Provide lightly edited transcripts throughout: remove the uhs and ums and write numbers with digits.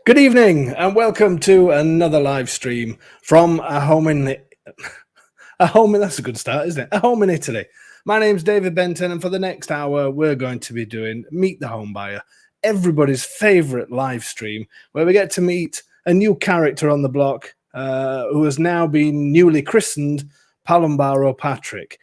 Good evening and welcome to another live stream from a home in that's a good start, isn't it? A home in Italy. My name's David Benton, and for the next hour we're going to be doing Meet the Home Buyer, everybody's favorite live stream where we get to meet a new character on the block who has now been newly christened Palumbaro Patrick.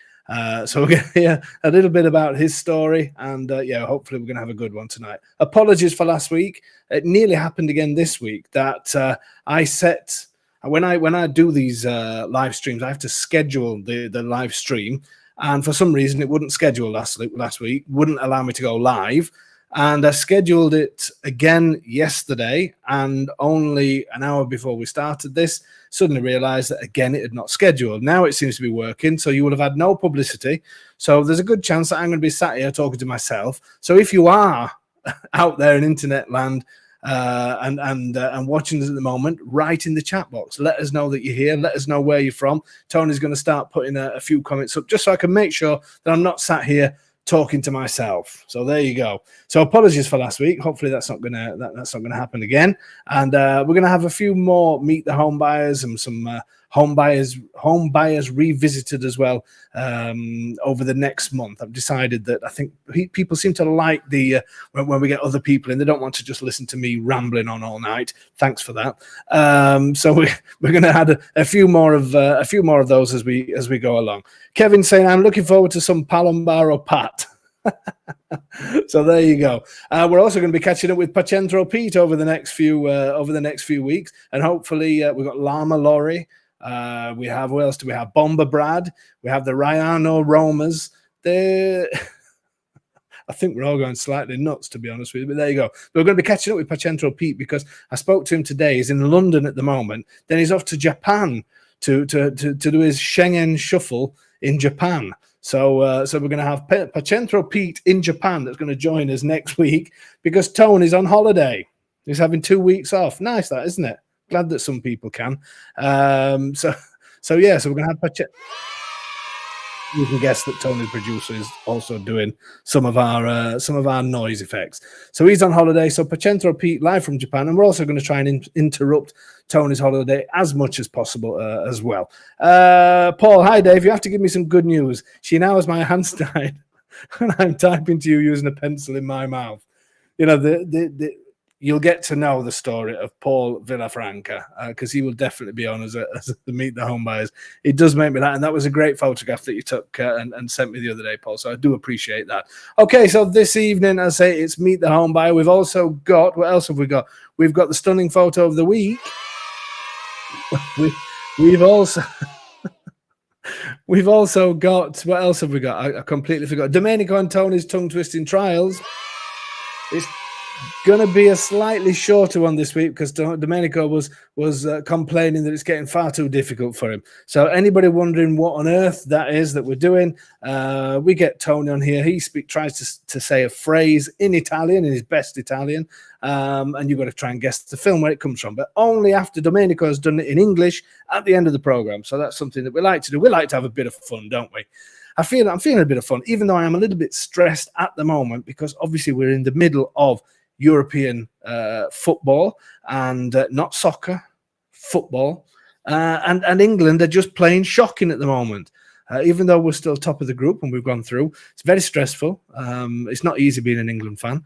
So we're going to hear a little bit about his story, and hopefully we're going to have a good one tonight. Apologies for last week. It nearly happened again this week that I set when I do these live streams, I have to schedule the live stream, and for some reason it wouldn't schedule last week, wouldn't allow me to go live. And I scheduled it again yesterday, and only an hour before we started this, suddenly realized that again it had not scheduled. Now it seems to be working, so you will have had no publicity. So there's a good chance that I'm going to be sat here talking to myself. So if you are out there in internet land and watching us at the moment, write in the chat box. Let us know that you're here. Let us know where you're from. Tony's going to start putting a few comments up just so I can make sure that I'm not sat here talking to myself. So there you go. So apologies for last week. Hopefully that's not gonna happen again. And we're gonna have a few more Meet the Home Buyers and some home buyers revisited as well over the next month. I've decided that I think people seem to like the when we get other people in. They don't want to just listen to me rambling on all night. Thanks for that. So we're going to add a few more of those as we go along. Kevin saying, "I'm looking forward to some Palumbaro Pat." So there you go. We're also going to be catching up with Pacentro Pete over the next few weeks, and hopefully we've got Llama Laurie. We have, who else do we have? Bomber Brad. We have the Ryano Romas. I think we're all going slightly nuts, to be honest with you, but there you go. But we're going to be catching up with Pacentro Pete because I spoke to him today. He's in London at the moment. Then he's off to Japan to do his Schengen shuffle in Japan. So we're going to have Pacentro Pete in Japan that's going to join us next week because Tony's on holiday. He's having 2 weeks off. Nice, that, isn't it? Glad that some people can. So we're going to have Pacentro. You can guess that Tony's producer is also doing some of our noise effects. So he's on holiday. So Pacentro Pete live from Japan, and we're also going to try and interrupt Tony's holiday as much as possible as well. Paul, hi Dave. You have to give me some good news. She now has my hand tied, and I'm typing to you using a pencil in my mouth. You know you'll get to know the story of Paul Villafranca because he will definitely be on as the Meet the Home Buyers. It does make me that, and that was a great photograph that you took and sent me the other day, Paul. So I do appreciate that. Okay, so this evening, I say it's Meet the Home Buyer. We've also got, what else have we got? We've got the stunning photo of the week. We've also got, what else have we got? I completely forgot. Domenico and Tony's tongue twisting trials. It's going to be a slightly shorter one this week because Domenico was complaining that it's getting far too difficult for him. So anybody wondering what on earth that is that we're doing, we get Tony on here. He tries to say a phrase in Italian, in his best Italian, and you've got to try and guess the film where it comes from, but only after Domenico has done it in English at the end of the program. So that's something that we like to do. We like to have a bit of fun, don't we? I'm feeling a bit of fun, even though I am a little bit stressed at the moment because obviously we're in the middle of European football and not soccer, football, and England are just plain shocking at the moment. Even though we're still top of the group and we've gone through, it's very stressful. It's not easy being an England fan.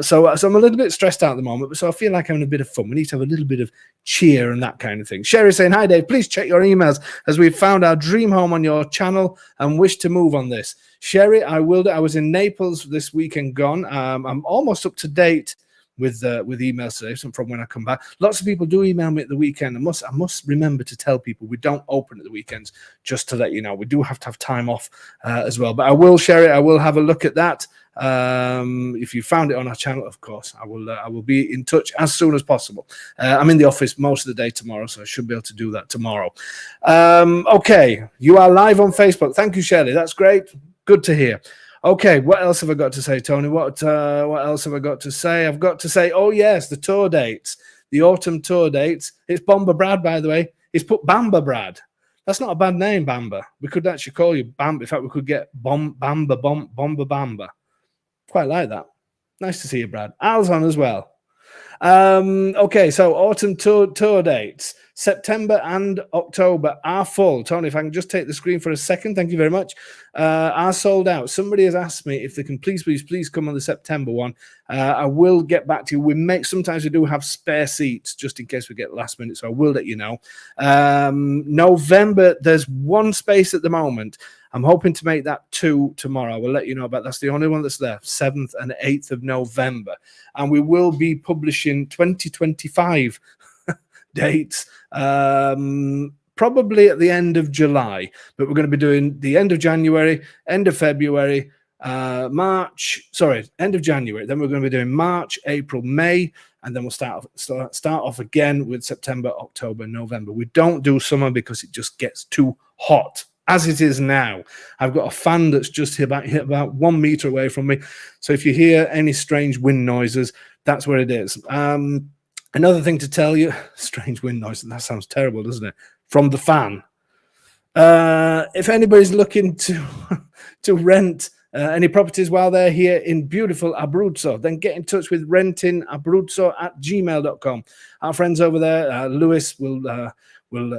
So I'm a little bit stressed out at the moment, but so I feel like I'm having a bit of fun. We need to have a little bit of cheer and that kind of thing. Sherry saying, "Hi Dave, please check your emails as we've found our dream home on your channel and wish to move on this." Sherry, I will. I was in Naples this weekend gone. I'm almost up to date with emails today from when I come back. Lots of people do email me at the weekend. I must remember to tell people we don't open at the weekends, just to let you know. We do have to have time off as well. But I will, Sherry, I will have a look at that. If you found it on our channel, of course, I will be in touch as soon as possible. I'm in the office most of the day tomorrow, so I should be able to do that tomorrow. Okay, you are live on Facebook. Thank you, Shirley. That's great. Good to hear. Okay, what else have I got to say, Tony? What else have I got to say? I've got to say, oh yes, the tour dates, the autumn tour dates. It's Bomber Brad, by the way. He's put Bamba Brad. That's not a bad name, Bamba. We could actually call you Bamba. In fact, we could get Bomber Bamba. Quite like that. Nice to see you, Brad. Al's on as well. Okay, so autumn tour dates. September and October are full. Tony, if I can just take the screen for a second, thank you very much. Are sold out. Somebody has asked me if they can please come on the September one. I will get back to you. Sometimes we do have spare seats just in case we get last minute, so I will let you know. November, there's one space at the moment. I'm hoping to make that 2 tomorrow. I will let you know about that's the only one that's there, 7th and 8th of November. And we will be publishing 2025 dates probably at the end of July, but we're going to be doing the end of January, end of February, end of January. Then we're going to be doing March, April, May, and then we'll start off again with September, October, November. We don't do summer because it just gets too hot. As it is now, I've got a fan that's just about 1 meter away from me. So if you hear any strange wind noises, that's where it is. Another thing to tell you, strange wind noise, that sounds terrible, doesn't it? From the fan. If anybody's looking to rent any properties while they're here in beautiful Abruzzo, then get in touch with rentingabruzzo@gmail.com. Our friends over there, Lewis, will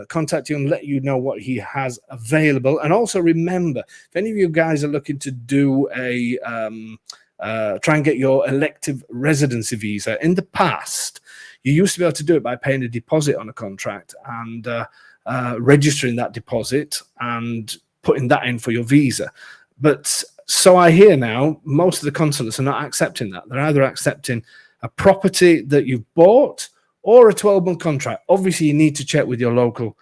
contact you and let you know what he has available. And also remember, if any of you guys are looking to do a try and get your elective residency visa, in the past you used to be able to do it by paying a deposit on a contract and registering that deposit and putting that in for your visa. But so I hear now most of the consulates are not accepting that. They're either accepting a property that you've bought or a 12-month contract. Obviously, you need to check with your local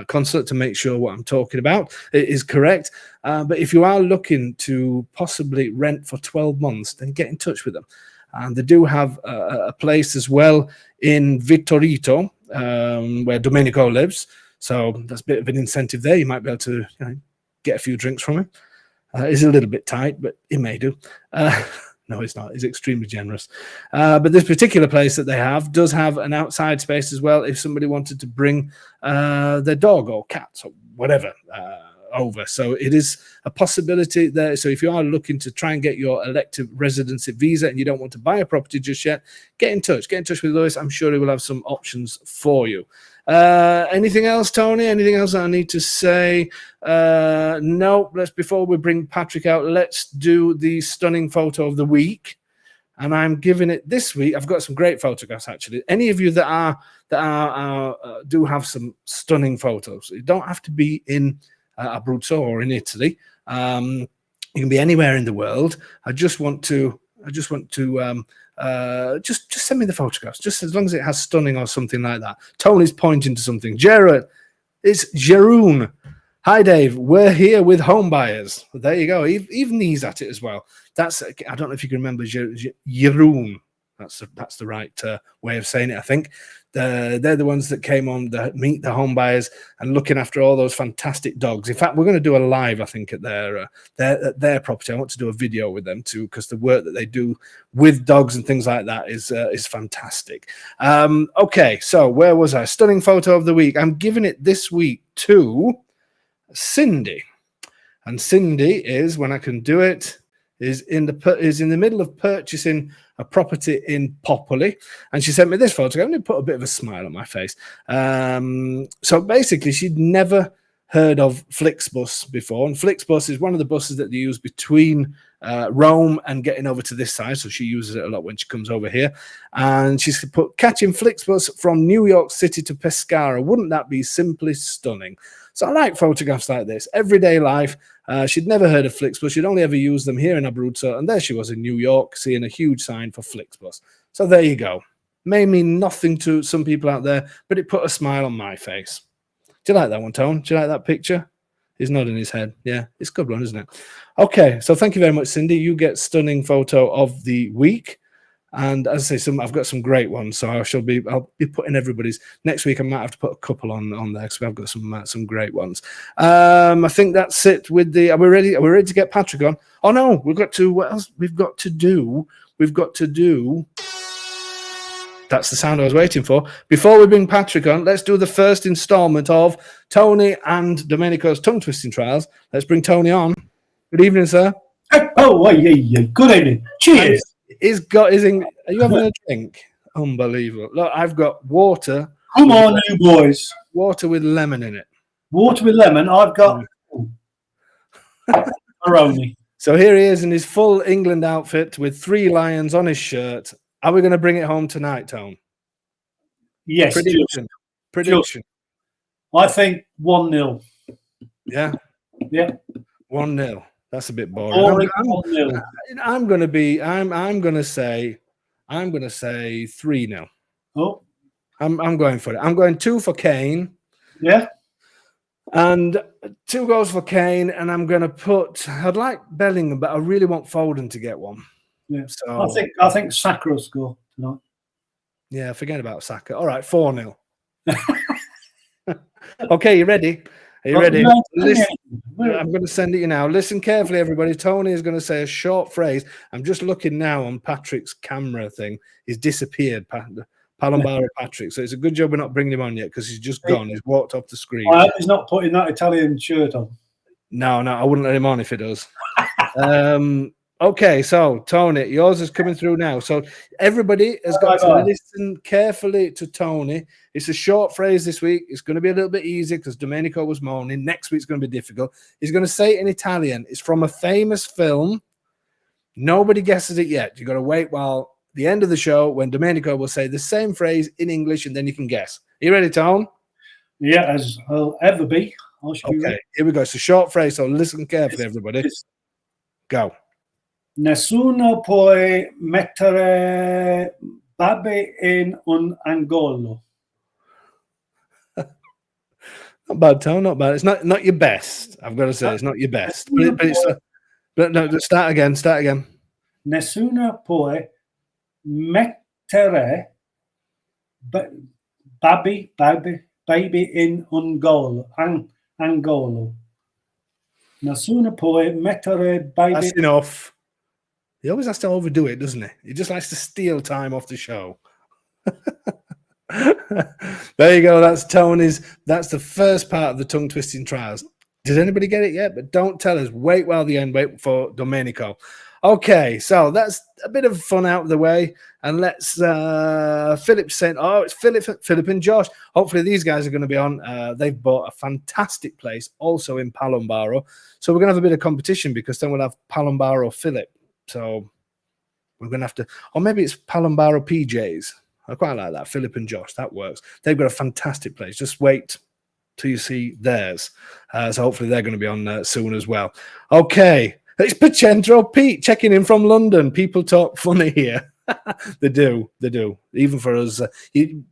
consulate to make sure what I'm talking about is correct. But if you are looking to possibly rent for 12 months, then get in touch with them. And they do have a place as well in Vittorito, where Domenico lives. So that's a bit of an incentive there. You might be able to get a few drinks from him. It's a little bit tight, but it may do. No, it's not. It's extremely generous. But this particular place that they have does have an outside space as well if somebody wanted to bring their dog or cats or whatever over. So it is a possibility there. So if you are looking to try and get your elective residency visa and you don't want to buy a property just yet, get in touch. Get in touch with Lewis. I'm sure he will have some options for you. Anything else, Tony? Anything else I need to say? No. Before we bring Patrick out, let's do the stunning photo of the week. And I'm giving it this week. I've got some great photographs, actually. Any of you that do have some stunning photos. You don't have to be in Abruzzo or in Italy. You can be anywhere in the world. I just want to just send me the photographs, just as long as it has stunning or something like that. Tony's pointing to something. Jared, it's Jeroen. Hi, Dave. We're here with home buyers. Well, there you go. Even he's at it as well. I don't know if you can remember Jeroen. That's the right way of saying it, I think. They're the ones that came on the Meet the Home Buyers and looking after all those fantastic dogs. In fact, we're going to do a live, I think, at their property. I want to do a video with them too, because the work that they do with dogs and things like that is fantastic. Okay, so where was I? Stunning photo of the week. I'm giving it this week to Cindy, and Cindy is, when I can do it, is in the middle of purchasing a property in Popoli, and she sent me this photo. I'm going to put a bit of a smile on my face. So basically, she'd never heard of Flixbus before, and Flixbus is one of the buses that they use between Rome and getting over to this side, so she uses it a lot when she comes over here. And she's put, catching Flixbus from New York City to Pescara. Wouldn't that be simply stunning? So I like photographs like this, everyday life. She'd never heard of Flixbus. She'd only ever used them here in Abruzzo, and there she was in New York seeing a huge sign for Flixbus. So there you go. May mean nothing to some people out there, but it put a smile on my face. Do you like that one, Tone? Do you like that picture? He's nodding his head. Yeah, it's a good one, isn't it? Okay, so thank you very much, Cindy. You get stunning photo of the week. And as I say, I've got some great ones, so I'll be putting everybody's. Next week I might have to put a couple on there because I've got some great ones. I think that's it with the. Are we ready? Are we ready to get Patrick on? Oh no, we've got to. What else? We've got to do. That's the sound I was waiting for. Before we bring Patrick on, let's do the first installment of Tony and Domenico's tongue twisting trials. Let's bring Tony on. Good evening, sir. Oh, yeah. Good evening. Cheers. Are you having a drink? Unbelievable. Look, I've got water. Come on, you boys. Water with lemon in it. Water with lemon. I've got Aroni. So here he is in his full England outfit with 3 lions on his shirt. Are we going to bring it home tonight, Tone? Yes. Prediction. I think 1-0. Yeah. Yeah. 1-0. That's a bit boring. I'm going to say 3-0. Oh. I'm going for it. I'm going 2 for Kane. Yeah. And 2 goals for Kane, and I'm going to put. I'd like Bellingham, but I really want Foden to get one. Yeah. So I think Saka will score tonight. Yeah, forget about Saka. All right, 4-0. Okay, you ready? Are you ready? Listen, I'm going to send it you now. Listen carefully, everybody. Tony is going to say a short phrase. I'm just looking now on Patrick's camera thing. He's disappeared, Palombaro Patrick. So it's a good job we're not bringing him on yet because he's just gone. He's walked off the screen. I hope he's not putting that Italian shirt on. No, I wouldn't let him on if he does. Okay, so Tony, yours is coming through now. So everybody has got to listen carefully to Tony. It's a short phrase this week. It's going to be a little bit easy because Domenico was moaning. Next week's going to be difficult. He's going to say it in Italian. It's from a famous film. Nobody guesses it yet. You've got to wait while the end of the show when Domenico will say the same phrase in English and then you can guess. Are you ready, Tone? Yeah, as I'll ever be. Okay, here we go. It's a short phrase, so listen carefully, everybody. Go. Nessuno può mettere Babbe in un angolo. Not bad, Tone. Not bad. It's not your best. I've got to say, it's not your best. But no, start again. Nessuno può mettere baby in angolo. Nessuno può mettere baby. That's enough. He always has to overdo it, doesn't he? He just likes to steal time off the show. There you go. That's Tony's. That's the first part of the tongue twisting trials. Did anybody get it yet? But don't tell us. Wait while the end. Wait for Domenico. Okay, so that's a bit of fun out of the way. And let's Philip saying, it's Philip and Josh. Hopefully these guys are going to be on. They've bought a fantastic place also in Palombaro. So we're going to have a bit of competition because then we'll have Palombaro Philip. So we're going to have to, or maybe it's Palombaro PJs. I quite like that. Philip and Josh, that works. They've got a fantastic place. Just wait till you see theirs. So hopefully they're going to be on soon as well. Okay. It's Pacentro Pete checking in from London. People talk funny here. They do. Even for us.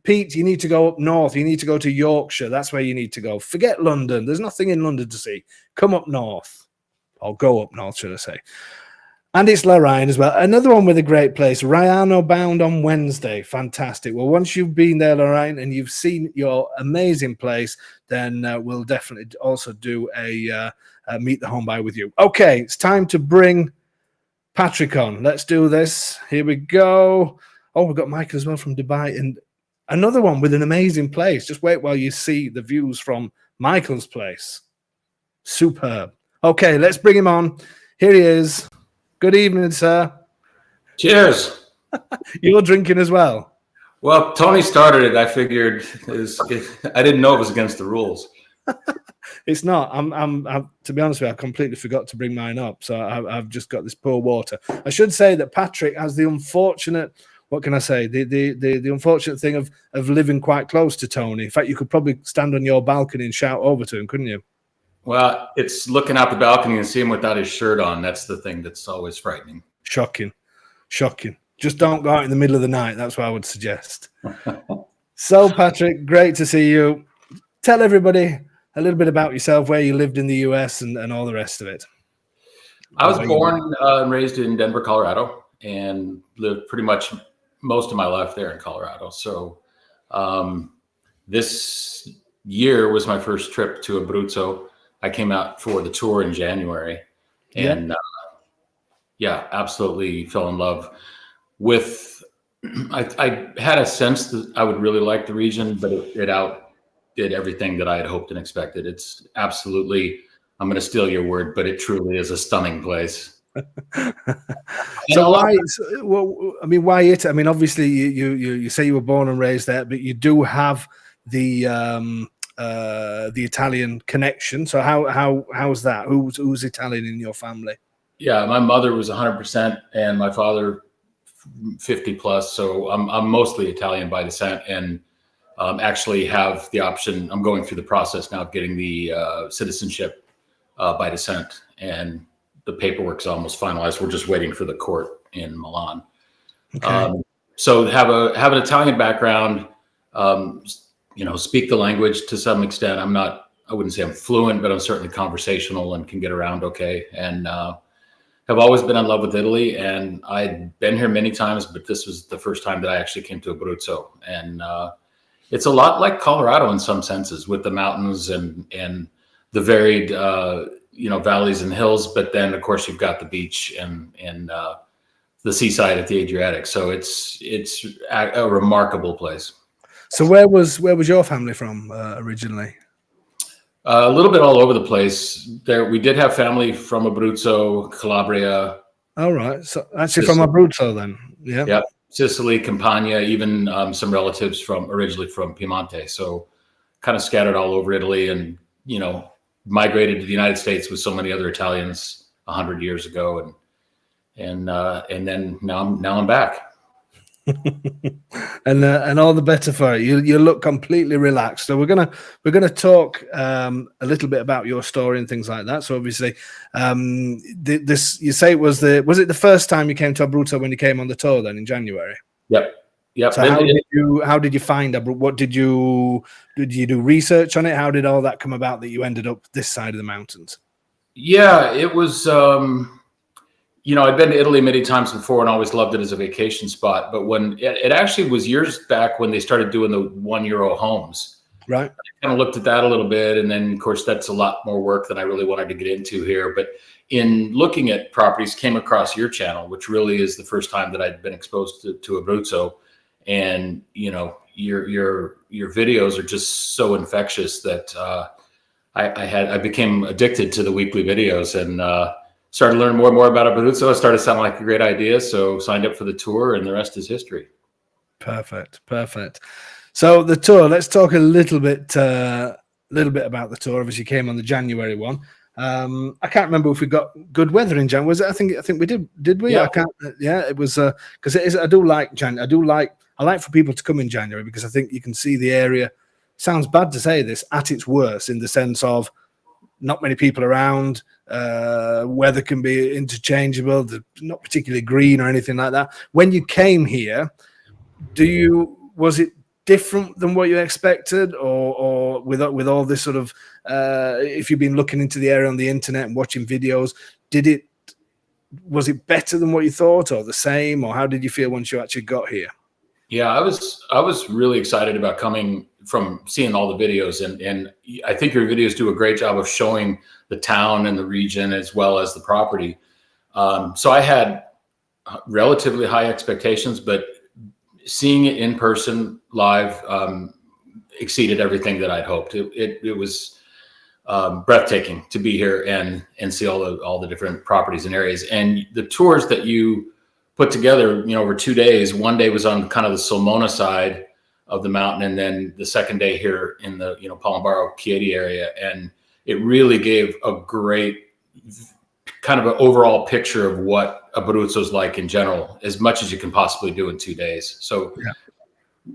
Pete, you need to go up north. You need to go to Yorkshire. That's where you need to go. Forget London. There's nothing in London to see. Come up north. Or go up north, should I say. And it's Lorraine as well. Another one with a great place. Raiano bound on Wednesday. Fantastic. Well, once you've been there, Lorraine, and you've seen your amazing place, then we'll definitely also do a Meet the Home Buyer with you. Okay, it's time to bring Patrick on. Let's do this. Here we go. Oh, we've got Michael as well from Dubai. And another one with an amazing place. Just wait while you see the views from Michael's place. Superb. Okay, let's bring him on. Here he is. Good evening, sir. Cheers. You're drinking as well? Well, Tony started it. I figured I didn't know it was against the rules. It's not. I'm to be honest with you, I completely forgot to bring mine up. So I've just got this poor water. I should say that Patrick has the unfortunate, what can I say? The unfortunate thing of living quite close to Tony. In fact, you could probably stand on your balcony and shout over to him, couldn't you? Well, it's looking out the balcony and seeing him without his shirt on. That's the thing that's always frightening. Shocking. Just don't go out in the middle of the night. That's what I would suggest. So, Patrick, great to see you. Tell everybody a little bit about yourself, where you lived in the US and all the rest of it. I was born and raised in Denver, Colorado, and lived pretty much most of my life there in Colorado. So this year was my first trip to Abruzzo. I came out for the tour in January and absolutely fell in love with, I had a sense that I would really like the region, but it outdid everything that I had hoped and expected. It's absolutely, I'm going to steal your word, but it truly is a stunning place. So why? Well, I mean, why it? I mean, obviously, you say you were born and raised there, but you do have the Italian connection. So how's that? Who's Italian in your family? Yeah, my mother was 100%, and my father 50 plus. So I'm mostly Italian by descent, and actually have the option. I'm going through the process now of getting the citizenship by descent, and the paperwork's almost finalized. We're just waiting for the court in Milan. Okay. So have an Italian background. Speak the language to some extent. I wouldn't say I'm fluent, but I'm certainly conversational and can get around okay. And have always been in love with Italy, and I'd been here many times, but this was the first time that I actually came to Abruzzo. And it's a lot like Colorado in some senses, with the mountains and the varied valleys and hills. But then, of course, you've got the beach and the seaside at the Adriatic. So it's a remarkable place. So where was your family from originally? A little bit all over the place. There, we did have family from Abruzzo, Calabria. All right. So actually from Abruzzo then. Yeah. Yeah. Sicily, Campania, even some relatives originally from Piemonte. So kind of scattered all over Italy, and, migrated to the United States with so many other Italians 100 years ago. And then now I'm back. and all the better for it. You look completely relaxed. So we're gonna talk a little bit about your story and things like that. So obviously, this, you say, was it the first time you came to Abruzzo when you came on the tour then in January? Yep. So how did you find Abruzzo? What did you do research on it? How did all that come about that you ended up this side of the mountains? Yeah, it was. I'd been to Italy many times before and always loved it as a vacation spot. But when it actually was years back when they started doing the €1 homes, right? I kind of looked at that a little bit. And then, of course, that's a lot more work than I really wanted to get into here. But in looking at properties, came across your channel, which really is the first time that I'd been exposed to Abruzzo. And, your videos are just so infectious that I became addicted to the weekly videos, and started learning more and more about Abruzzo. It started sounding like a great idea, so signed up for the tour, and the rest is history. Perfect. So the tour, let's talk a little bit about the tour. Obviously, you came on the January one. I can't remember if we got good weather in January. Was it? I think we did we? Yeah. It was because it is. I do like January. I like for people to come in January because I think you can see the area. Sounds bad to say this, at its worst, in the sense of not many people around. Weather can be interchangeable. They're not particularly green or anything like that. When you came here, was it different than what you expected, or with all this sort of if you've been looking into the area on the internet and watching videos, was it better than what you thought, or the same, or how did you feel once you actually got here? Yeah, I was really excited about coming from seeing all the videos, and I think your videos do a great job of showing the town and the region as well as the property. So I had relatively high expectations, but seeing it in person live exceeded everything that I'd hoped. It was breathtaking to be here and see all the different properties and areas, and the tours that you put together, over 2 days. One day was on kind of the Sulmona side of the mountain, and then the second day here in the Palombaro Chieti area, and it really gave a great kind of an overall picture of what Abruzzo's like in general, as much as you can possibly do in 2 days. So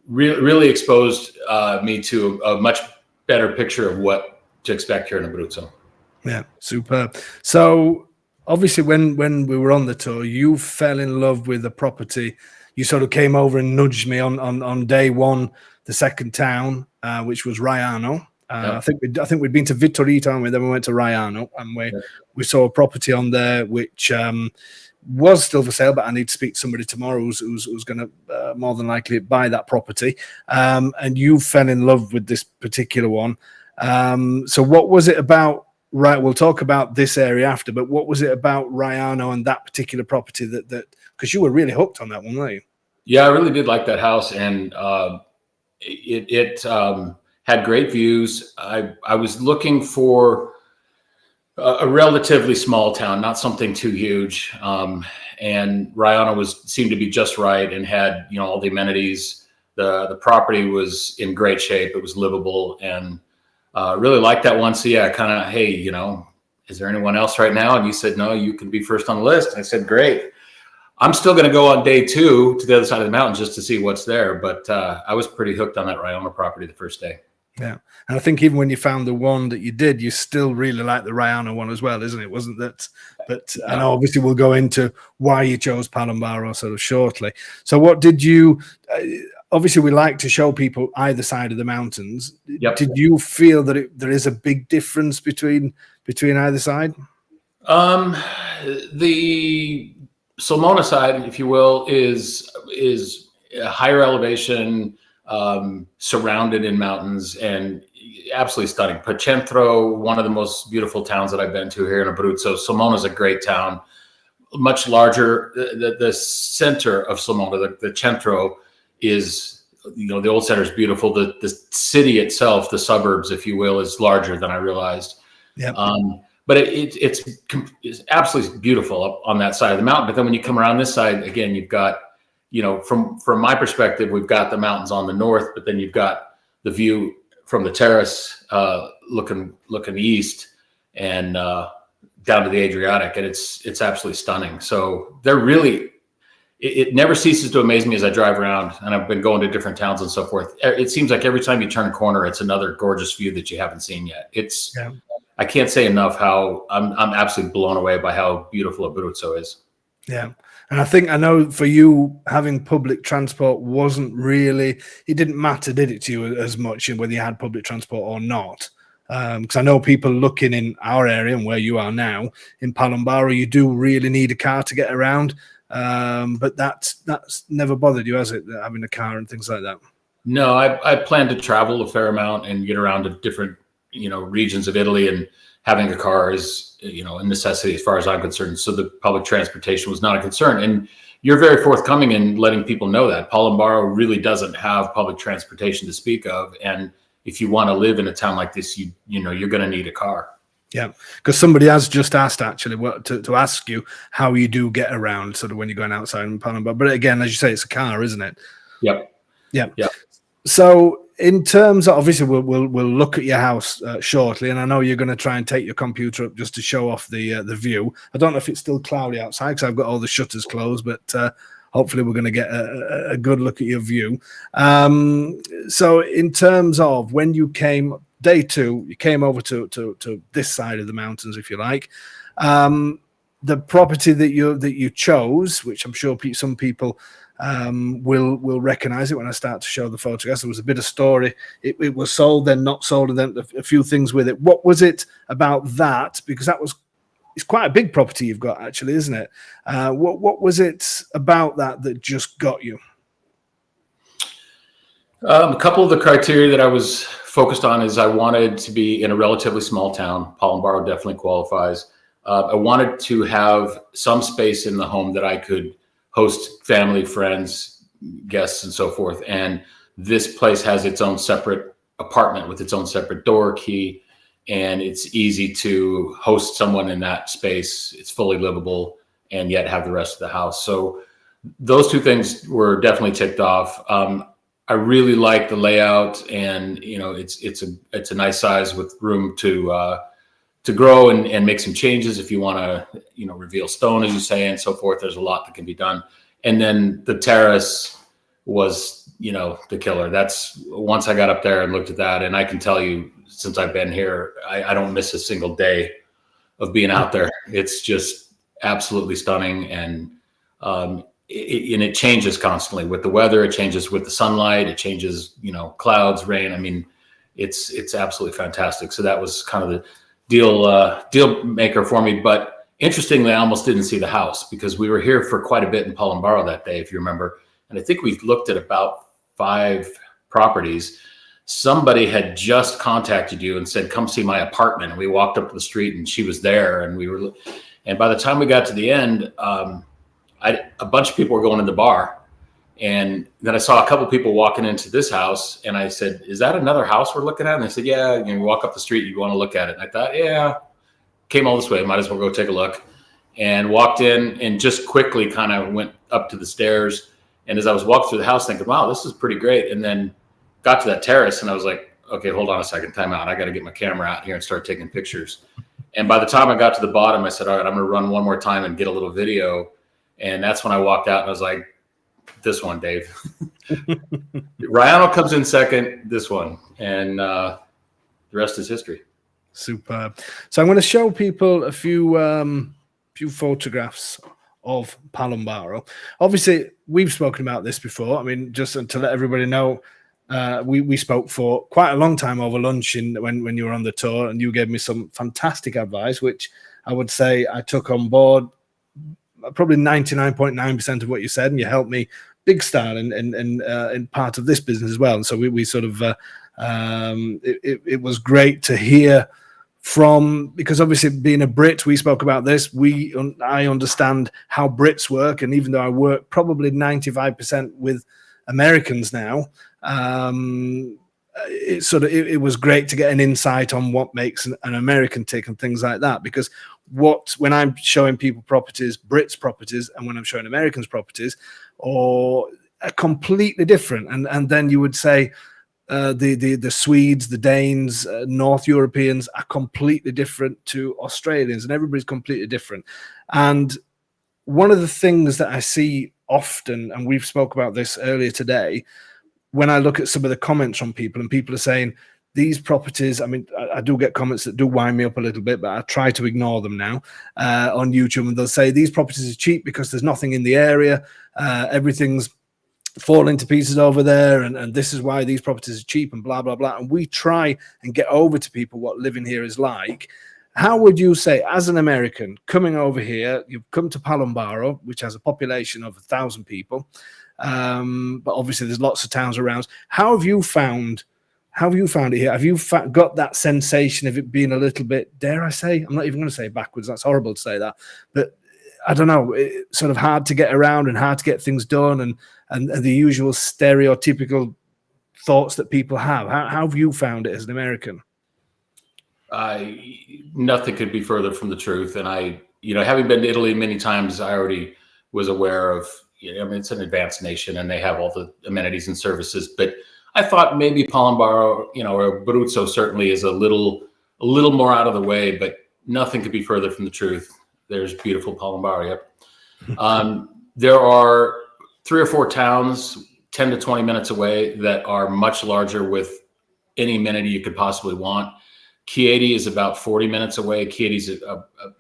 really exposed me to a much better picture of what to expect here in Abruzzo. Yeah, superb. So obviously, when we were on the tour, you fell in love with the property. You sort of came over and nudged me on day one, the second town, which was Raiano. I think we'd been to Vittorito, and then we went to Raiano, and we saw a property on there which was still for sale, but I need to speak to somebody tomorrow who's going to more than likely buy that property. And you fell in love with this particular one. So what was it about? Right, we'll talk about this area after, but what was it about Raiano and that particular property that because you were really hooked on that one, weren't you? Yeah, I really did like that house, and it had great views. I was looking for a relatively small town, not something too huge. And Rayana seemed to be just right and had, all the amenities. The property was in great shape. It was livable, and really liked that one. So yeah, kind of, hey, is there anyone else right now? And you said, no, you can be first on the list. I said, great. I'm still going to go on day 2 to the other side of the mountain just to see what's there. But I was pretty hooked on that Rayana property the first day. Yeah. And I think even when you found the one that you did, you still really like the Rayana one as well, isn't it? Wasn't that? But yeah. I know obviously we'll go into why you chose Palombarro sort of shortly. So what did you, obviously we like to show people either side of the mountains. Yep. Did you feel that there is a big difference between either side? The Sulmona side, if you will, is a higher elevation, surrounded in mountains, and absolutely stunning. Pacentro, one of the most beautiful towns that I've been to here in Abruzzo. Sulmona is a great town, much larger. The center of Sulmona, the centro, is, the old center is beautiful. The city itself, the suburbs, if you will, is larger than I realized. Yeah. But it's absolutely beautiful up on that side of the mountain. But then when you come around this side, again, you've got, from my perspective, we've got the mountains on the north, but then you've got the view from the terrace looking east and down to the Adriatic, and it's absolutely stunning. So they're really, it never ceases to amaze me as I drive around, and I've been going to different towns and so forth. It seems like every time you turn a corner, it's another gorgeous view that you haven't seen yet. Yeah. I can't say enough how I'm absolutely blown away by how beautiful Abruzzo is. Yeah. And I know for you, having public transport it didn't matter, did it, to you as much whether you had public transport or not? Because I know people looking in our area and where you are now in Palombarro, you do really need a car to get around. But that's never bothered you, has it, having a car and things like that? No, I plan to travel a fair amount and get around to different regions of Italy, and having a car is, a necessity as far as I'm concerned. So the public transportation was not a concern. And you're very forthcoming in letting people know that Palombarro really doesn't have public transportation to speak of. And if you want to live in a town like this, you're going to need a car. Yeah, because somebody has just asked actually to ask you how you do get around sort of when you're going outside in Palombarro. But again, as you say, it's a car, isn't it? Yep. Yep. Yep. So in terms of, obviously we'll look at your house shortly, and I know you're going to try and take your computer up just to show off the view. I don't know if it's still cloudy outside because I've got all the shutters closed, but hopefully we're going to get a good look at your view. So in terms of when you came, day 2, you came over to this side of the mountains, if you like. The property that you chose, which I'm sure some people will recognize it when I start to show the photographs. There was a bit of story. It was sold, then not sold, and then a few things with it. What was it about that? Because it's quite a big property you've got, actually, isn't it? What was it about that just got you? A couple of the criteria that I was focused on is I wanted to be in a relatively small town. Palombarro definitely qualifies. I wanted to have some space in the home that I could host family, friends, guests, and so forth. And this place has its own separate apartment with its own separate door, key, and it's easy to host someone in that space. It's fully livable and yet have the rest of the house. So those 2 things were definitely ticked off. I really like the layout, and it's a nice size with room to grow and make some changes if you want to, reveal stone, as you say, and so forth. There's a lot that can be done. And then the terrace was, the killer. That's, once I got up there and looked at that, and I can tell you, since I've been here, I don't miss a single day of being out there. It's just absolutely stunning. And it changes constantly with the weather. It changes with the sunlight. It changes, clouds, rain. I mean, it's absolutely fantastic. So that was kind of the deal maker for me. But interestingly, I almost didn't see the house because we were here for quite a bit in Palombarro that day, if you remember. And I think we looked at about 5 properties. Somebody had just contacted you and said, come see my apartment. And we walked up the street and she was there. And by the time we got to the end, a bunch of people were going to the bar. And then I saw a couple of people walking into this house, and I said, is that another house we're looking at? And they said, yeah, you walk up the street, you want to look at it. And I thought, yeah, came all this way, might as well go take a look, and walked in and just quickly kind of went up to the stairs. And as I was walking through the house thinking, wow, this is pretty great. And then got to that terrace and I was like, okay, hold on a second, time out. I got to get my camera out here and start taking pictures. And by the time I got to the bottom, I said, all right, I'm going to run one more time and get a little video. And that's when I walked out and I was like, this one, Dave. Rayano comes in second, this one. And the rest is history. Superb. So I'm going to show people a few photographs of Palombaro. Obviously, we've spoken about this before. I mean, just to let everybody know, we spoke for quite a long time over lunch when you were on the tour, and you gave me some fantastic advice, which I would say I took on board probably 99.9% of what you said, and you helped me big style in part of this business as well. And so we sort of it was great to hear from, because obviously being a Brit, we spoke about this. I understand how Brits work, and even though I work probably 95% with Americans now, it was great to get an insight on what makes an American tick and things like that. Because when I'm showing people properties, Brits properties, and when I'm showing Americans properties, or are completely different. And then you would say the Swedes, the Danes, North Europeans are completely different to Australians, and everybody's completely different. And one of the things that I see often, and we've spoke about this earlier today, when I look at some of the comments from people, and people are saying these properties, I mean, I do get comments that do wind me up a little bit, but I try to ignore them now on YouTube, and they'll say these properties are cheap because there's nothing in the area, everything's falling to pieces over there, and this is why these properties are cheap, and blah blah blah. And we try and get over to people what living here is like. How would you say, as an American coming over here, you've come to Palombaro, which has a population of 1,000 people, but obviously there's lots of towns around. How have you found it here? Have you got that sensation of it being a little bit, dare I say, I'm not even going to say backwards, that's horrible to say that, but I don't know, it's sort of hard to get around and hard to get things done, and the usual stereotypical thoughts that people have. How have you found it as an American? Nothing could be further from the truth. And having been to Italy many times, I already was aware of, I mean, it's an advanced nation and they have all the amenities and services, but I thought maybe Palombaro, or Abruzzo certainly is a little more out of the way, but nothing could be further from the truth. There's beautiful Palombaro. Yep. There are 3 or 4 towns 10 to 20 minutes away that are much larger with any amenity you could possibly want. Chieti is about 40 minutes away. Chieti's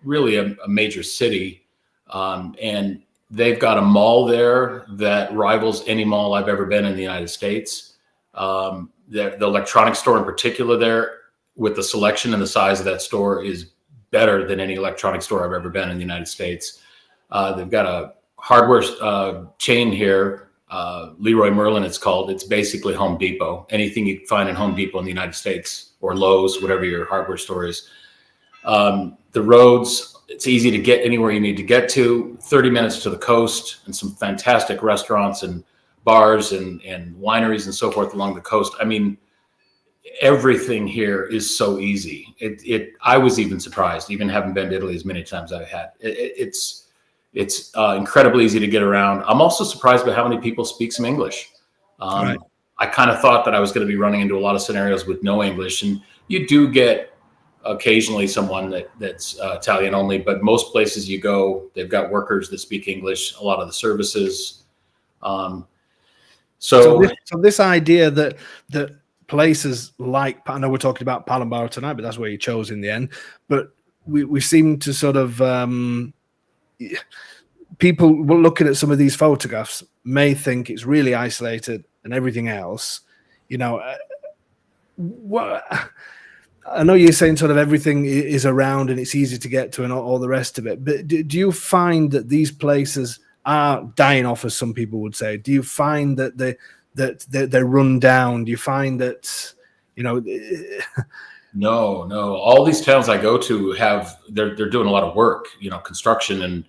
really a major city, and they've got a mall there that rivals any mall I've ever been in the United States. The electronics store in particular there, with the selection and the size of that store, is better than any electronic store I've ever been in the United States. They've got a hardware chain here, Leroy Merlin it's called. It's basically Home Depot. Anything you find in Home Depot in the United States, or Lowe's, whatever your hardware store is. The roads, it's easy to get anywhere you need to get to, 30 minutes to the coast, and some fantastic restaurants and bars and wineries and so forth along the coast. I mean, everything here is so easy. I was even surprised, even having been to Italy as many times as I've had. It's incredibly easy to get around. I'm also surprised by how many people speak some English. Right. I kind of thought that I was going to be running into a lot of scenarios with no English, and you do get occasionally someone that's Italian only, but most places you go, they've got workers that speak English, a lot of the services. So this idea that places like, I know we're talking about Palombaro tonight, but that's where you chose in the end, but we seem to sort of, people looking at some of these photographs may think it's really isolated and everything else, what I know you're saying sort of everything is around and it's easy to get to and all the rest of it, but do you find that these places are dying off, as some people would say? Do you find that they're run down? Do you find that, No, all these towns I go to they're doing a lot of work, construction and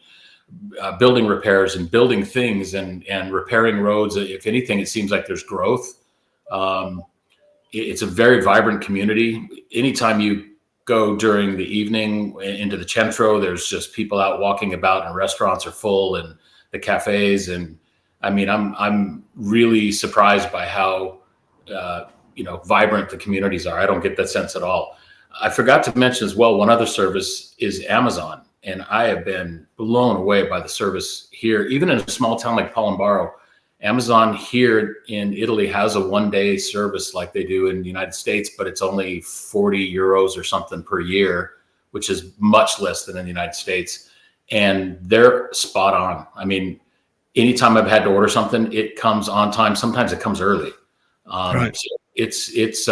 building repairs and building things and repairing roads. If anything, it seems like there's growth. It's a very vibrant community. Anytime you go during the evening into the centro, there's just people out walking about, and restaurants are full, and the cafes. And I mean, I'm really surprised by how vibrant the communities are. I don't get that sense at all. I forgot to mention as well, one other service is Amazon. And I have been blown away by the service here, even in a small town like Palombaro. Amazon here in Italy has a one-day service like they do in the United States, but it's only 40 euros or something per year, which is much less than in the United States. And they're spot on. I mean, anytime I've had to order something, it comes on time. Sometimes it comes early. Right. So it's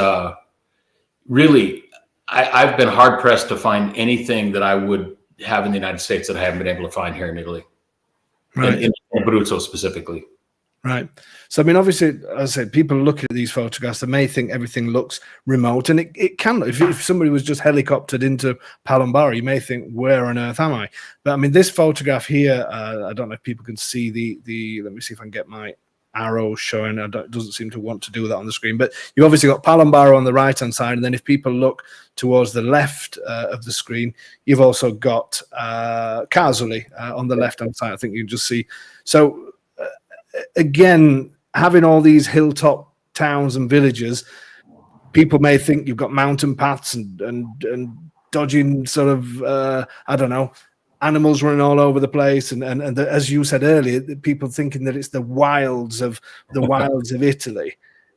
really, I've been hard pressed to find anything that I would have in the United States that I haven't been able to find here in Italy, Right. in Abruzzo specifically. Right. So, I mean, obviously, as I said, people look at these photographs, they may think everything looks remote, and it can. If somebody was just helicoptered into Palombaro, you may think, where on earth am I? But I mean, this photograph here, I don't know if people can see the let me see if I can get my arrow showing. It doesn't seem to want to do that on the screen, but you've obviously got Palombaro on the right-hand side, and then if people look towards the left of the screen, you've also got Casoli on the left-hand side. I think you can just see. So, again, having all these hilltop towns and villages, people may think you've got mountain paths and dodging sort of I don't know, animals running all over the place, and as you said earlier, people thinking that it's the wilds of Italy.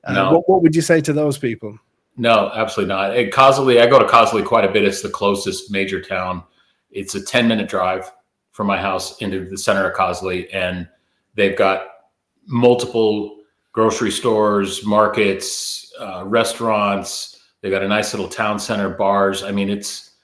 No. What would you say to those people? No, absolutely not. And Casoli, I go to Casoli quite a bit. It's the closest major town. It's a 10-minute drive from my house into the center of Casoli, and they've got multiple grocery stores, markets, restaurants. They got a nice little town center, bars. I mean, it's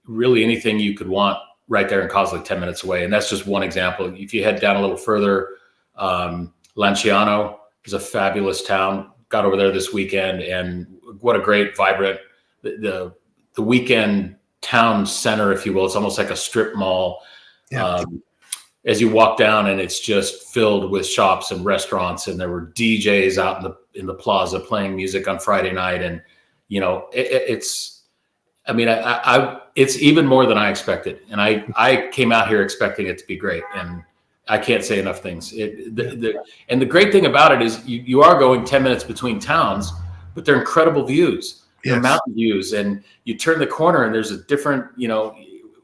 really anything you could want right there in Casoli, 10 minutes away. And that's just one example. If you head down a little further, Lanciano is a fabulous town. Got over there this weekend, and what a great, vibrant, the weekend town center, if you will. It's almost like a strip mall. Yeah. As you walk down, and it's just filled with shops and restaurants, and there were DJs out in the plaza playing music on Friday night. And it's even more than I expected. And I came out here expecting it to be great, and I can't say enough things. And the great thing about it is you are going 10 minutes between towns, but they're incredible views. They're mountain views, and you turn the corner and there's a different,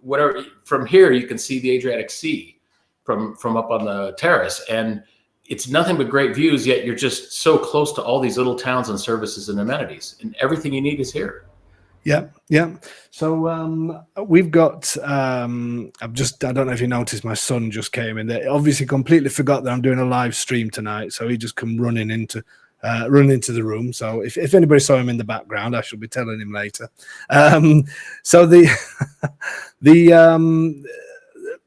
whatever. From here you can see the Adriatic Sea from up on the terrace, and it's nothing but great views, yet you're just so close to all these little towns and services and amenities, and everything you need is here. Yeah. So we've got I don't know if you noticed, my son just came in. They obviously completely forgot that I'm doing a live stream tonight, so he just come running into the room. So if anybody saw him in the background, I shall be telling him later. So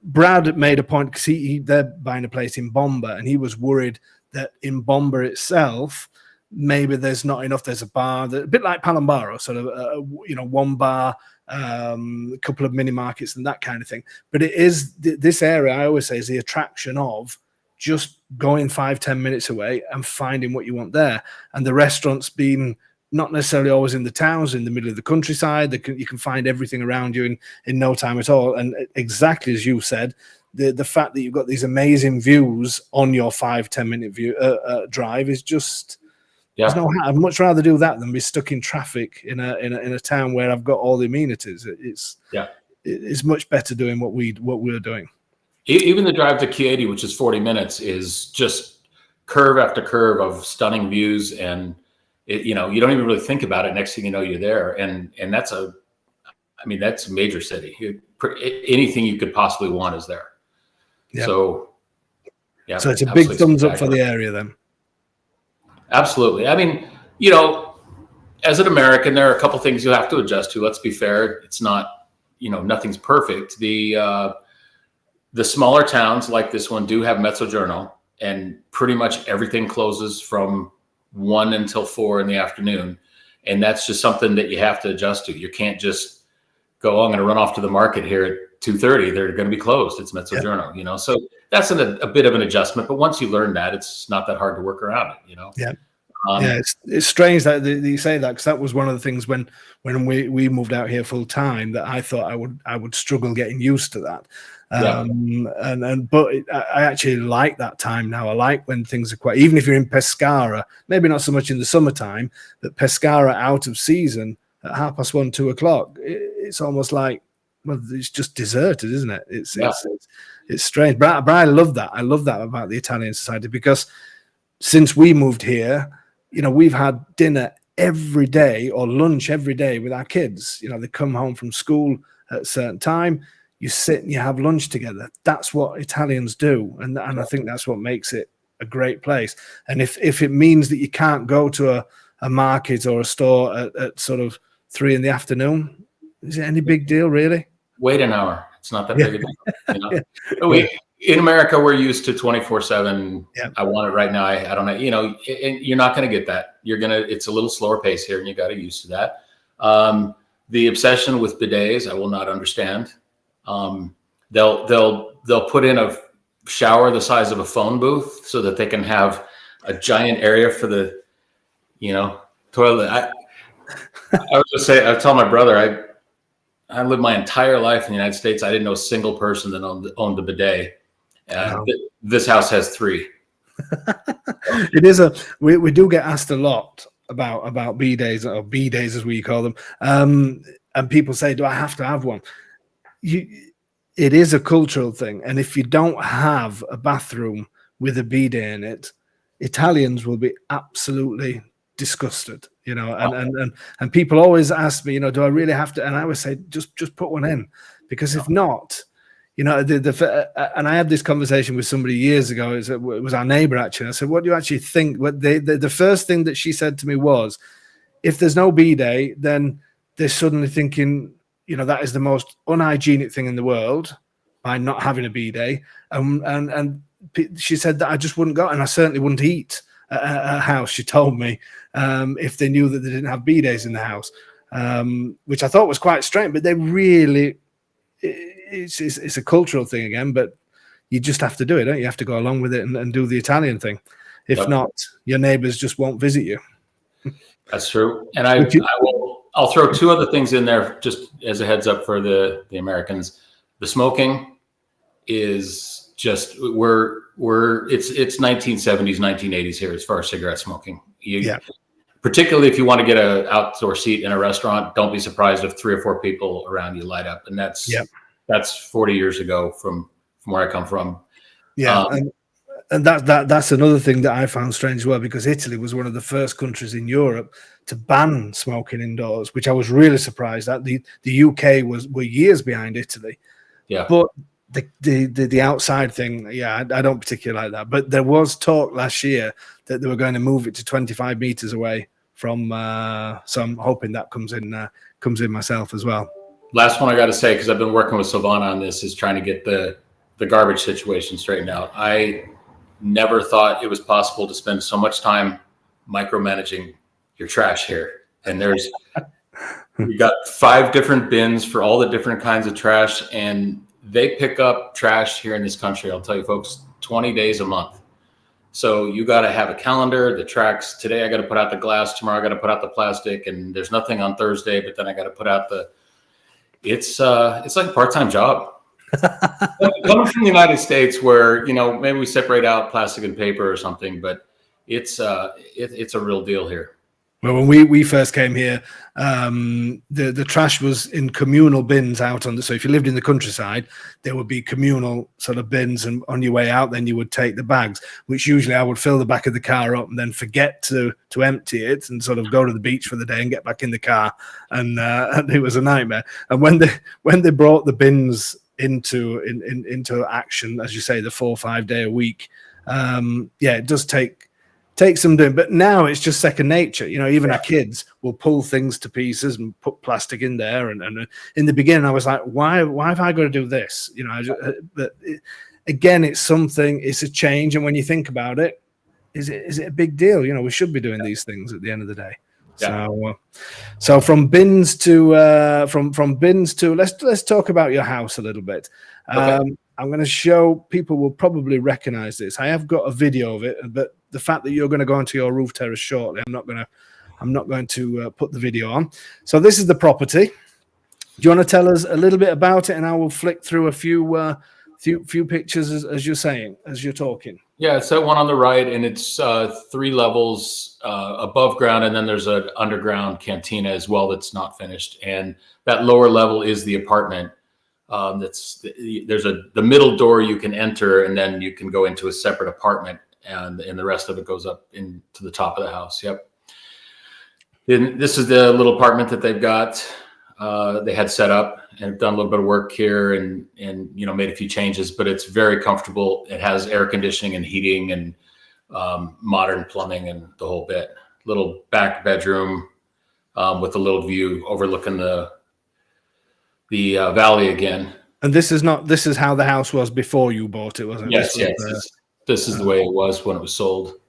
Brad made a point, because they're buying a place in Bomba, and he was worried that in Bomba itself, maybe there's not enough. There's a bar, a bit like Palombaro, sort of, one bar, a couple of mini markets and that kind of thing. But it is this area, I always say, is the attraction of just going 5-10 minutes away and finding what you want there. And the restaurants being not necessarily always in the towns, in the middle of the countryside. You can find everything around you in no time at all. And exactly as you said, the fact that you've got these amazing views on your 5-10 minute drive is just, I'd much rather do that than be stuck in traffic in a town where I've got all the amenities. It's much better doing what we're doing. Even the drive to Chieti, which is 40 minutes, is just curve after curve of stunning views, and you don't even really think about it. Next thing you know, you're there, and that's a major city. Anything you could possibly want is there. Yeah. So it's a big thumbs up for the area then. Absolutely. I mean, as an American, there are a couple things you have to adjust to. Let's be fair. It's not, nothing's perfect. The smaller towns like this one do have mezzogiorno, and pretty much everything closes from 1 until 4 in the afternoon. And that's just something that you have to adjust to. You can't just go, I'm going to run off to the market here at 2:30. They're going to be closed. It's mezzogiorno, So that's a bit of an adjustment. But once you learn that, it's not that hard to work around it, Yeah. Yeah, it's strange that you say that, because that was one of the things when we moved out here full time that I thought I would struggle getting used to that. But I actually like that time now. I like when things are quiet, even if you're in Pescara, maybe not so much in the summertime, but Pescara out of season at 1:30, 2 o'clock. It's almost like, well, it's just deserted, isn't it? It's strange, but I love that. I love that about the Italian society, because since we moved here, we've had dinner every day or lunch every day with our kids. They come home from school at a certain time. You sit and you have lunch together. That's what Italians do, and I think that's what makes it a great place. And if it means that you can't go to a market or a store at sort of 3 PM, is it any big deal, really? Wait an hour. It's not that big a deal. In America, we're used to 24/7. I want it right now. I don't know. You're not going to get that. It's a little slower pace here, and you got to get used to that. The obsession with bidets, I will not understand. They'll put in a shower the size of a phone booth so that they can have a giant area for the, toilet. I would just say, I tell my brother, I lived my entire life in the United States. I didn't know a single person that owned a bidet. This house has 3. It is we do get asked a lot about bidets, or bidets as we call them, and people say, do I have to have one? It is a cultural thing, and if you don't have a bathroom with a bidet in it, Italians will be absolutely disgusted, and people always ask me, do I really have to? And I always say, just put one in, because if not, and I had this conversation with somebody years ago. It was our neighbor, actually. I said, what do you actually think? The first thing that she said to me was, if there's no bidet, then they're suddenly thinking, that is the most unhygienic thing in the world by not having a bidet. And she said that I just wouldn't go, and I certainly wouldn't eat at a house, she told me, if they knew that they didn't have bidets in the house, which I thought was quite strange. But they really, it's a cultural thing again, but you just have to do it, don't you? You have to go along with it and do the Italian thing. If not, your neighbors just won't visit you. That's true. And I'll throw 2 other things in there just as a heads up for the Americans. The smoking is just it's 1970s, 1980s here as far as cigarette smoking. Particularly if you want to get an outdoor seat in a restaurant, don't be surprised if 3 or 4 people around you light up. And that's 40 years ago from where I come from. And that's another thing that I found strange as well, because Italy was one of the first countries in Europe to ban smoking indoors, which I was really surprised at. The UK were years behind Italy. But the outside thing, I don't particularly like that. But there was talk last year that they were going to move it to 25 meters away from. So I'm hoping that comes in myself as well. Last one I got to say, because I've been working with Silvana on this, is trying to get the garbage situation straightened out. I never thought it was possible to spend so much time micromanaging your trash here. And we got 5 different bins for all the different kinds of trash, and they pick up trash here in this country, I'll tell you folks, 20 days a month. So you got to have a calendar that tracks, today I got to put out the glass, tomorrow I got to put out the plastic, and there's nothing on Thursday, but then I got to put out it's like a part-time job. Coming from the United States, where maybe we separate out plastic and paper or something, but it's a real deal here. Well, when we first came here, the trash was in communal bins out on so if you lived in the countryside, there would be communal sort of bins, and on your way out, then you would take the bags, which usually I would fill the back of the car up and then forget to empty it and sort of go to the beach for the day and get back in the car, and it was a nightmare. And when they brought the bins into action, as you say, the 4 or 5 day a week, it does take some doing, but now it's just second nature. Even our kids will pull things to pieces and put plastic in there, and in the beginning I was like, why have I got to do this? But again, it's a change, and when you think about it, is it a big deal? We should be doing these things at the end of the day. So from bins to let's talk about your house a little bit. Okay. I'm going to show people will probably recognize this. I have got a video of it, but the fact that you're going to go onto your roof terrace shortly, I'm not going to put the video on. So this is the property. Do you want to tell us a little bit about it, and I will flick through a few pictures as you're talking. Yeah, it's that one on the right, and it's 3 levels above ground, and then there's an underground cantina as well that's not finished. And that lower level is the apartment. There's the middle door you can enter, and then you can go into a separate apartment, and the rest of it goes up into the top of the house. Yep. And this is the little apartment that they've got. They had set up and done a little bit of work here and made a few changes, but it's very comfortable. It has air conditioning and heating and modern plumbing and the whole bit. Little back bedroom with a little view overlooking the valley again. And this is how the house was before you bought it, wasn't it? Yes, this is the way it was when it was sold.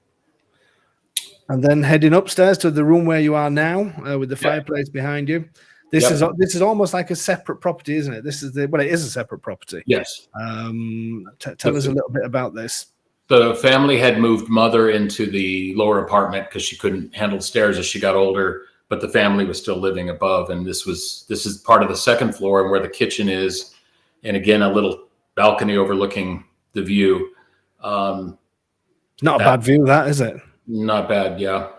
And then heading upstairs to the room where you are now, with the fireplace behind you. This is almost like a separate property, isn't it? It is a separate property. Yes. Tell us a little bit about this. The family had moved mother into the lower apartment because she couldn't handle the stairs as she got older, but the family was still living above. And this is part of the second floor and where the kitchen is. And again, a little balcony overlooking the view. Not a bad view, that, is it? Not bad. Yeah.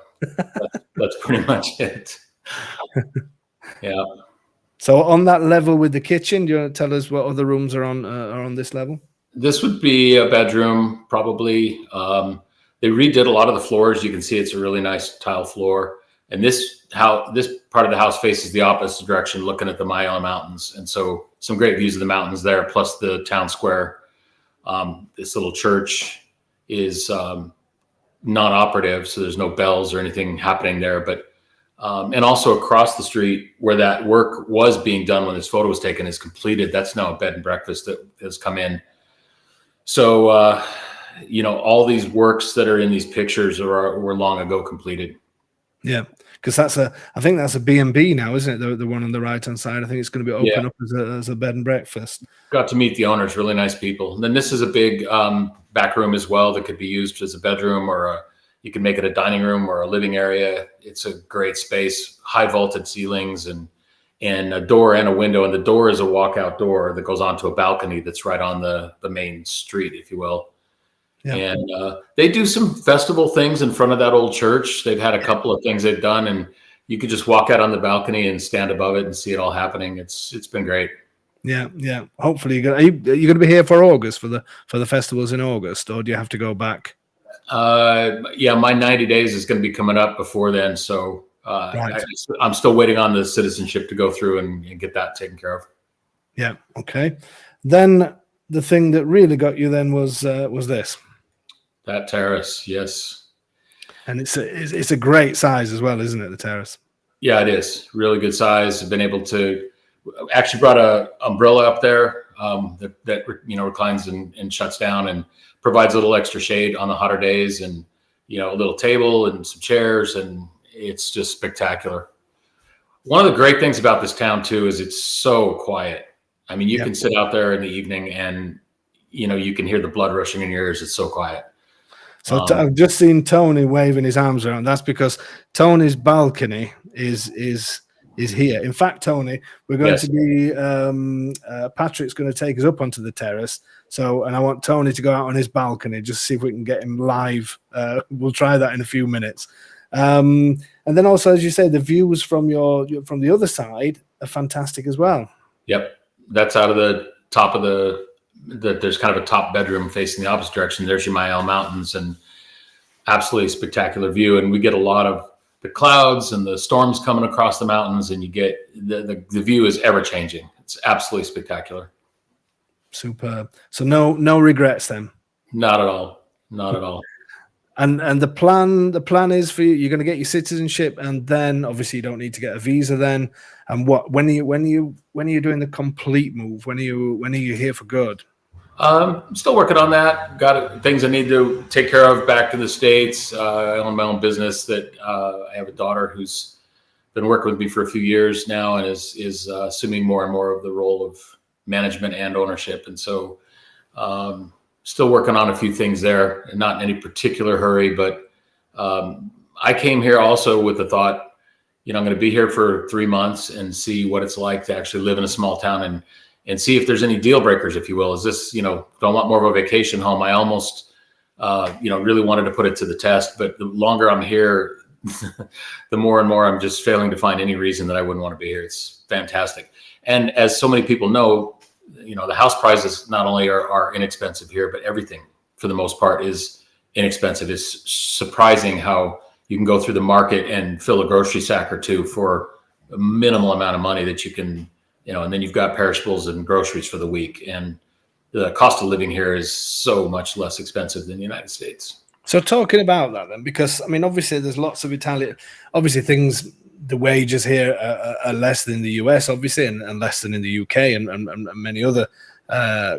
That's pretty much it. Yeah. So on that level with the kitchen, do you want to tell us what other rooms are on this level? This would be a bedroom, probably. They redid a lot of the floors. You can see it's a really nice tile floor. And this part of the house faces the opposite direction, looking at the Mayo Mountains. And so some great views of the mountains there, plus the town square. This little church is non-operative, so there's no bells or anything happening there. But and also across the street where that work was being done when this photo was taken is completed. That's now a bed and breakfast that has come in. So, all these works that are in these pictures were long ago completed. Yeah, because I think that's a B&B now, isn't it? The one on the right-hand side. I think it's going to be open up as a bed and breakfast. Got to meet the owners, really nice people. And then this is a big back room as well that could be used as a bedroom, or you can make it a dining room or a living area. It's a great space, high vaulted ceilings and a door and a window. And the door is a walkout door that goes onto a balcony that's right on the main street, if you will. Yeah. And they do some festival things in front of that old church. They've had a couple of things they've done, and you could just walk out on the balcony and stand above it and see it all happening. It's been great. Yeah, yeah. Hopefully, are you going to be here for August for the festivals in August, or do you have to go back? Yeah, my 90 days is going to be coming up before then, so right. I'm still waiting on the citizenship to go through and get that taken care of. Yeah. Okay. Then the thing that really got you then was this. That terrace, yes. And it's a great size as well, isn't it? The terrace. Yeah, it is. Really good size. I've been able to actually brought a umbrella up there that reclines and shuts down and provides a little extra shade on the hotter days, and a little table and some chairs, and it's just spectacular. One of the great things about this town too is it's so quiet. I mean, you can sit out there in the evening and you can hear the blood rushing in your ears. It's so quiet. So I've just seen Tony waving his arms around. That's because Tony's balcony is here. In fact, Tony, we're going to be Patrick's going to take us up onto the terrace. And I want Tony to go out on his balcony, just see if we can get him live. We'll try that in a few minutes. And then also, as you say, the views from the other side are fantastic as well. Yep, that's out of the top of there's kind of a top bedroom facing the opposite direction. There's your Mayo Mountains, and absolutely spectacular view. And we get a lot of the clouds and the storms coming across the mountains, and you get the view is ever changing. It's absolutely spectacular. Superb. So no regrets then? Not at all. Not at all. And the plan is for you're going to get your citizenship, and then obviously you don't need to get a visa then. And when are you doing the complete move? When are you here for good? I'm still working on that. Got things I need to take care of back to the States. I own my own business that I have a daughter who's been working with me for a few years now and is assuming more and more of the role of management and ownership. And so still working on a few things there, not in any particular hurry, but I came here also with the thought, I'm going to be here for 3 months and see what it's like to actually live in a small town and see if there's any deal breakers, if you will. Is this, do I want more of a vacation home? I almost, really wanted to put it to the test, but the longer I'm here, the more and more I'm just failing to find any reason that I wouldn't want to be here. It's fantastic. And as so many people know, the house prices not only are inexpensive here, but everything for the most part is inexpensive. It's surprising how you can go through the market and fill a grocery sack or two for a minimal amount of money that you can, and then you've got perishables and groceries for the week. And the cost of living here is so much less expensive than the United States. So talking about that then, because obviously there's lots of Italian, obviously the wages here are less than the US, obviously, and less than in the UK and many other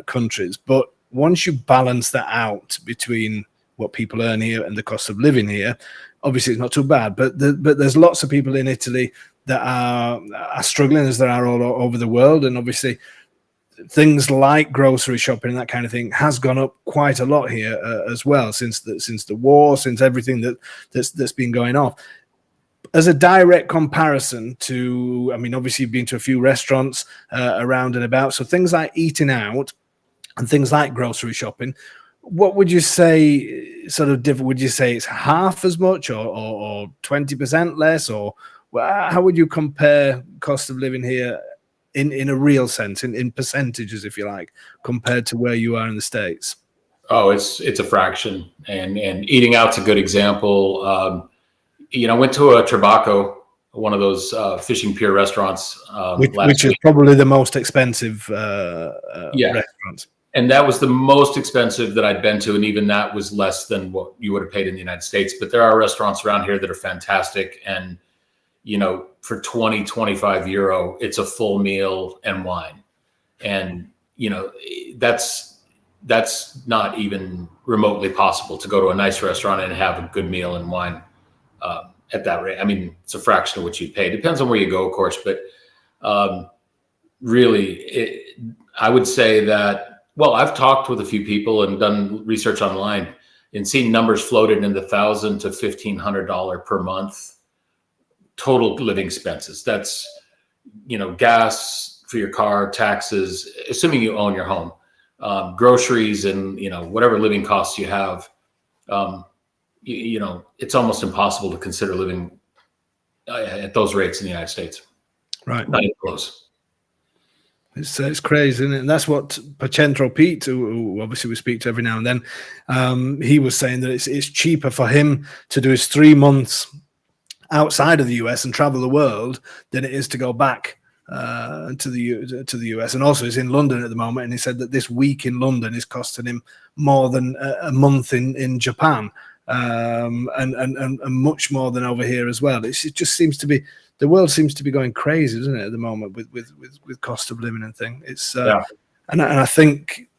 countries. But once you balance that out between what people earn here and the cost of living here, obviously it's not too bad. But there's lots of people in Italy that are struggling, as there are all over the world, and obviously things like grocery shopping and that kind of thing has gone up quite a lot here as well since the war, since everything that's been going on. As a direct comparison to, obviously you've been to a few restaurants around and about, so things like eating out and things like grocery shopping, what would you say would you say it's half as much or 20% less, or how would you compare cost of living here in a real sense, in percentages, if you like, compared to where you are in the States? Oh, it's a fraction, and eating out's a good example. I went to a Trabaco, one of those fishing pier restaurants, which is probably the most expensive restaurants. And that was the most expensive that I'd been to, and even that was less than what you would have paid in the United States. But there are restaurants around here that are fantastic, and for 20-25 euro, it's a full meal and wine. And, that's not even remotely possible to go to a nice restaurant and have a good meal and wine at that rate. It's a fraction of what you'd pay. Depends on where you go, of course, but really, I would say that, I've talked with a few people and done research online and seen numbers floated in the $1,000 to $1,500 per month total living expenses. That's, gas for your car, taxes, assuming you own your home, groceries, and, whatever living costs you have. It's almost impossible to consider living at those rates in the United States. Right. Not even close. It's crazy, isn't it? And that's what Pacentro Pete, who obviously we speak to every now and then, he was saying that it's cheaper for him to do his 3 months outside of the US and travel the world than it is to go back to the US. And also he's in London at the moment, and he said that this week in London is costing him more than a month in Japan, and much more than over here as well. It just seems to be, the world seems to be going crazy, doesn't it, at the moment with cost of living and thing. It's and I think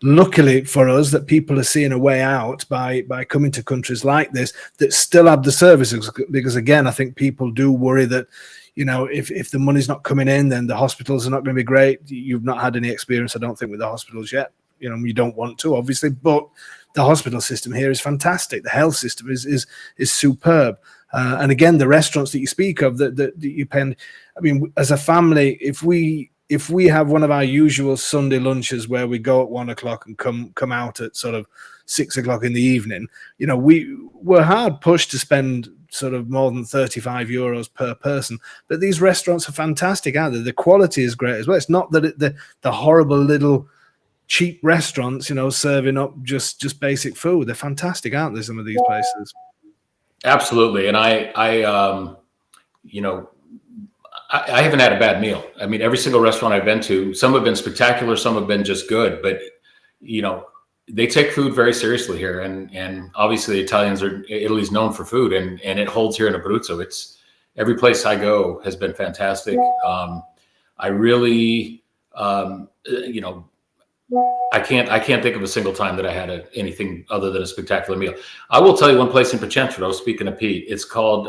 luckily for us that people are seeing a way out by coming to countries like this that still have the services, because again, I think people do worry that if the money's not coming in, then the hospitals are not going to be great. You've not had any experience, I don't think, with the hospitals yet. You don't want to, obviously, but the hospital system here is fantastic. The health system is superb. And again, the restaurants that you speak of that you pay, as a family, if we have one of our usual Sunday lunches where we go at 1 o'clock and come out at sort of 6 o'clock in the evening, we're hard pushed to spend sort of more than 35 euros per person. But these restaurants are fantastic, aren't they? The quality is great as well. It's not that the horrible little cheap restaurants, serving up just basic food. They're fantastic, aren't they, some of these places? Absolutely. And I haven't had a bad meal. Every single restaurant I've been to, some have been spectacular, some have been just good, but they take food very seriously here. And obviously Italy's known for food, and it holds here in Abruzzo. It's every place I go has been fantastic. I really, I can't think of a single time that I had anything other than a spectacular meal. I will tell you one place in Pacentro, speaking of Pete, it's called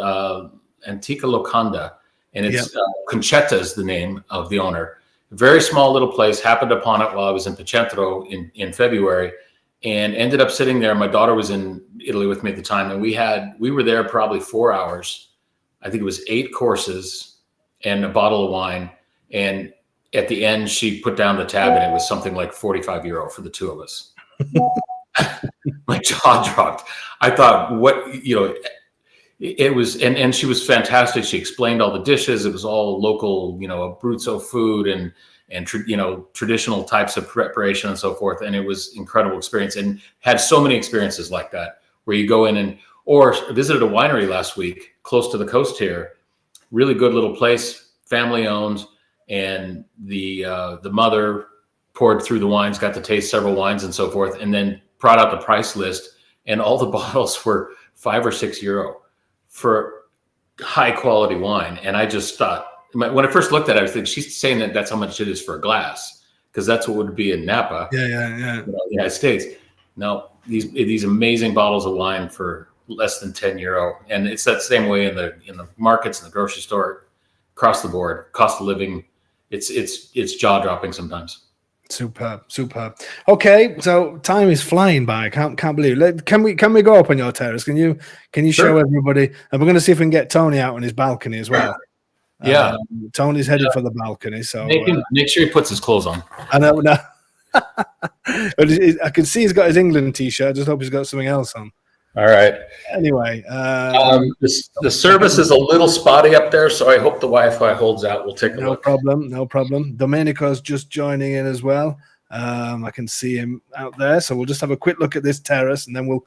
Antica Locanda, and it's Concetta is the name of the owner. Very small little place. Happened upon it while I was in Pacentro in February, and ended up sitting there. My daughter was in Italy with me at the time, and we were there probably 4 hours. I think it was 8 courses and a bottle of wine. And at the end, she put down the tab, and it was something like €45 for the two of us. My jaw dropped. I thought, what, it was, and she was fantastic. She explained all the dishes. It was all local, Abruzzo food and traditional types of preparation and so forth. And it was incredible experience, and had so many experiences like that where you go in or visited a winery last week close to the coast here. Really good little place, family owned. And the mother poured through the wines, got to taste several wines and so forth, and then brought out the price list, and all the bottles were €5 or €6 for high quality wine. And I just thought, when I first looked at it, I was thinking, she's saying that that's how much it is for a glass, because that's what would be in Napa, yeah. The United States. No, these amazing bottles of wine for less than €10, and it's that same way in the markets, in the grocery store, across the board. Cost of living, it's jaw dropping sometimes. Superb. Okay, so time is flying by. I can't believe it. Can we go up on your terrace? Can you show everybody? And we're going to see if we can get Tony out on his balcony as well. Yeah, Tony's headed for the balcony, so make sure he puts his clothes on. I know. No. I can see he's got his England t-shirt. I just hope he's got something else on. All right. Anyway, the service is a little spotty up there, so I hope the Wi-Fi holds out. We'll take a look. No problem. Domenico's just joining in as well. I can see him out there, so we'll just have a quick look at this terrace, and then we'll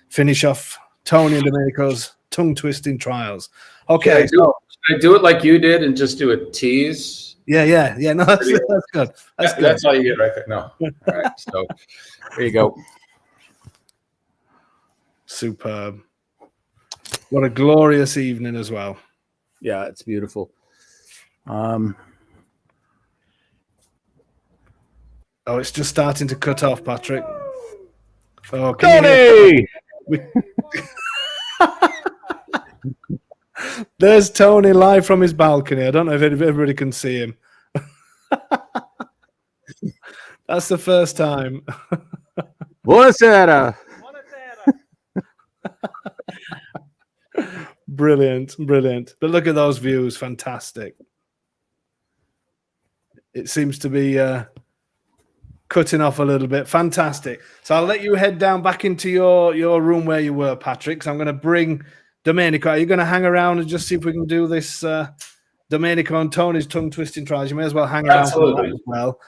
finish off Tony and Domenico's tongue-twisting trials. Okay, should I do it like you did and just do a tease? Yeah. No, that's good. That's all you get right there. No. All right. So there you go. Superb. What a glorious evening as well. Yeah, it's beautiful. It's just starting to cut off, Patrick. Oh, Tony! There's Tony live from his balcony. I don't know if everybody can see him. That's the first time. Buonasera. Brilliant. But look at those views. Fantastic. It seems to be cutting off a little bit. Fantastic. So I'll let you head down back into your room where you were, Patrick. So I'm going to bring Domenico. Are you going to hang around and just see if we can do this Domenico and Tony's tongue twisting trials? You may as well hang around for that as well.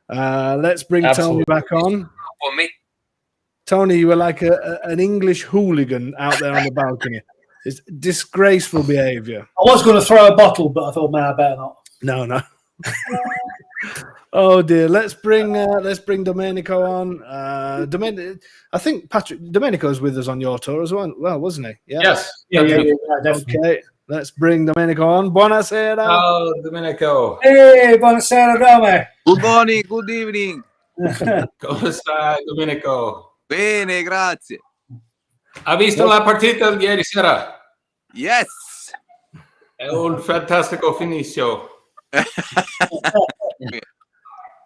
Let's bring Tony back on. For me. Tony, you were like an English hooligan out there on the balcony. It's disgraceful behaviour. I was going to throw a bottle, but I thought, man, I better not. No. Oh dear. Let's bring Domenico on. I think Domenico's with us on your tour as well, wasn't he? Yeah. Yes. Yeah, definitely. Okay. Let's bring Domenico on. Buonasera. Oh, Domenico. Hey, buonasera, Dome. Good morning, good evening. Come stai, Domenico? Bene, grazie. Ha visto la partita ieri sera? Yes. È un fantastico finiscio.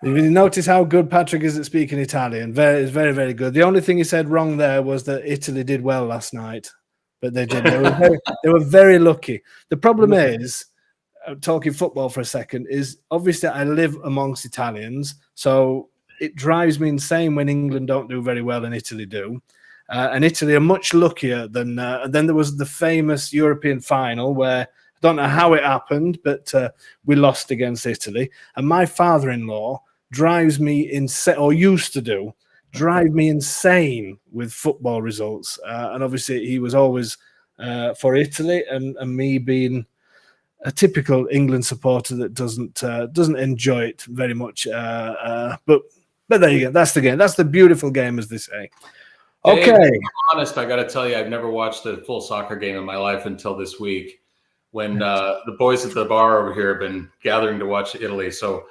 You notice how good Patrick is at speaking Italian. It's very, very good. The only thing he said wrong there was that Italy did well last night, but they did. They were very lucky. The problem is, talking football for a second, is obviously I live amongst Italians, so it drives me insane when England don't do very well and Italy do. And Italy are much luckier than then there was the famous European final where I don't know how it happened, but we lost against Italy. And my father-in-law drives me insane, or used to drive me insane with football results. And obviously he was always for Italy, and me being a typical England supporter that doesn't enjoy it very much. But there you go. That's the game. That's the beautiful game, as they say. Okay. Hey, to be honest, I got to tell you, I've never watched a full soccer game in my life until this week, when the boys at the bar over here have been gathering to watch Italy. So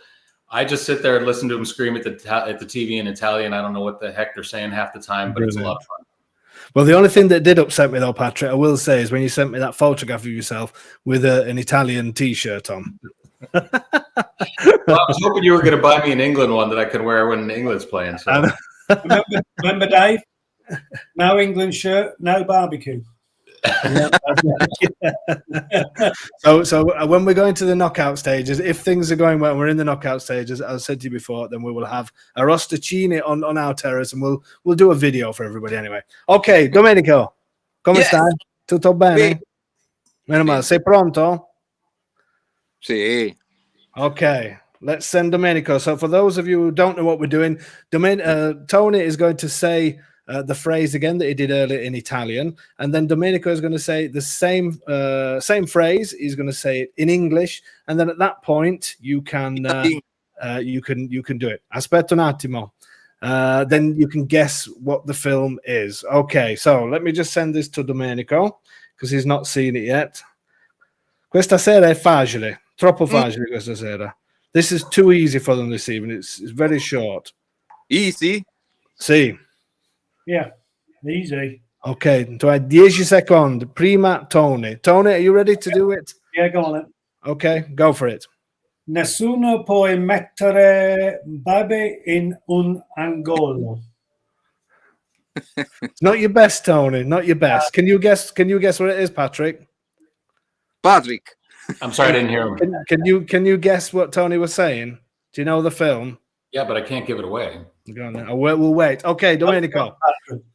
I just sit there and listen to them scream at the TV in Italian. I don't know what the heck they're saying half the time, but it's a lot of fun. Well, the only thing that did upset me, though, Patrick, I will say, is when you sent me that photograph of yourself with an Italian T-shirt on. Well, I was hoping you were going to buy me an England one that I could wear when England's playing. So. Remember, Dave? No England shirt, no barbecue. So when we're going to the knockout stages, if things are going well, and we're in the knockout stages, as I said to you before, then we will have a rosticini on our terrace, and we'll do a video for everybody anyway. Ok, Domenico, come Yes. stai? Tutto bene? Bene. Meno male. Bene. Sei pronto? Sì. Okay, let's send Domenico. So for those of you who don't know what we're doing, Tony is going to say the phrase again that he did earlier in Italian, and then Domenico is going to say the same phrase. He's going to say it in English, and then at that point you can you can do it. Aspetta un attimo. Then you can guess what the film is. Okay, so let me just send this to Domenico because he's not seen it yet. Questa sera è facile, troppo facile questa sera. This is too easy for them this evening. It's very short. Easy? Sì. Yeah, easy. Ok, tu hai 10 secondi. Prima Tony. Tony, are you ready to do it? Yeah, go on then. Okay, go for it. Nessuno può mettere babe in un angolo. It's not your best, Tony. Not your best. Can you guess what it is, Patrick? Patrick. I'm sorry, I didn't hear him. Can you guess what Tony was saying? Do you know the film? Yeah, but I can't give it away. Go on then. We'll wait. Okay, Domenico.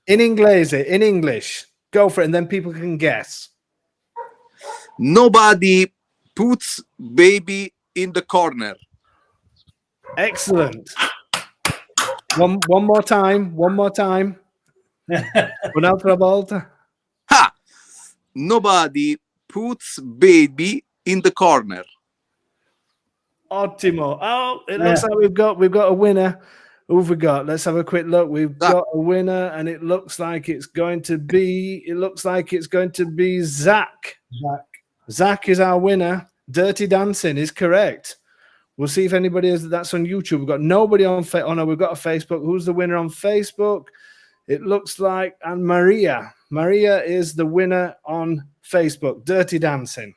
In English. Go for it, and then people can guess. Nobody puts baby in the corner. Excellent. One more time. Un'altra volta. Ha! Nobody puts baby in the corner. Ottimo. Oh, it looks like we've got a winner. Who have we got? Let's have a quick look. We've got a winner, and it looks like it's going to be Zach. Zach is our winner. Dirty Dancing is correct. We'll see if anybody is. That's on YouTube. We've got nobody on Facebook. Oh no, we've got a Facebook. Who's the winner on Facebook? It looks like Maria. Maria is the winner on Facebook. Dirty Dancing.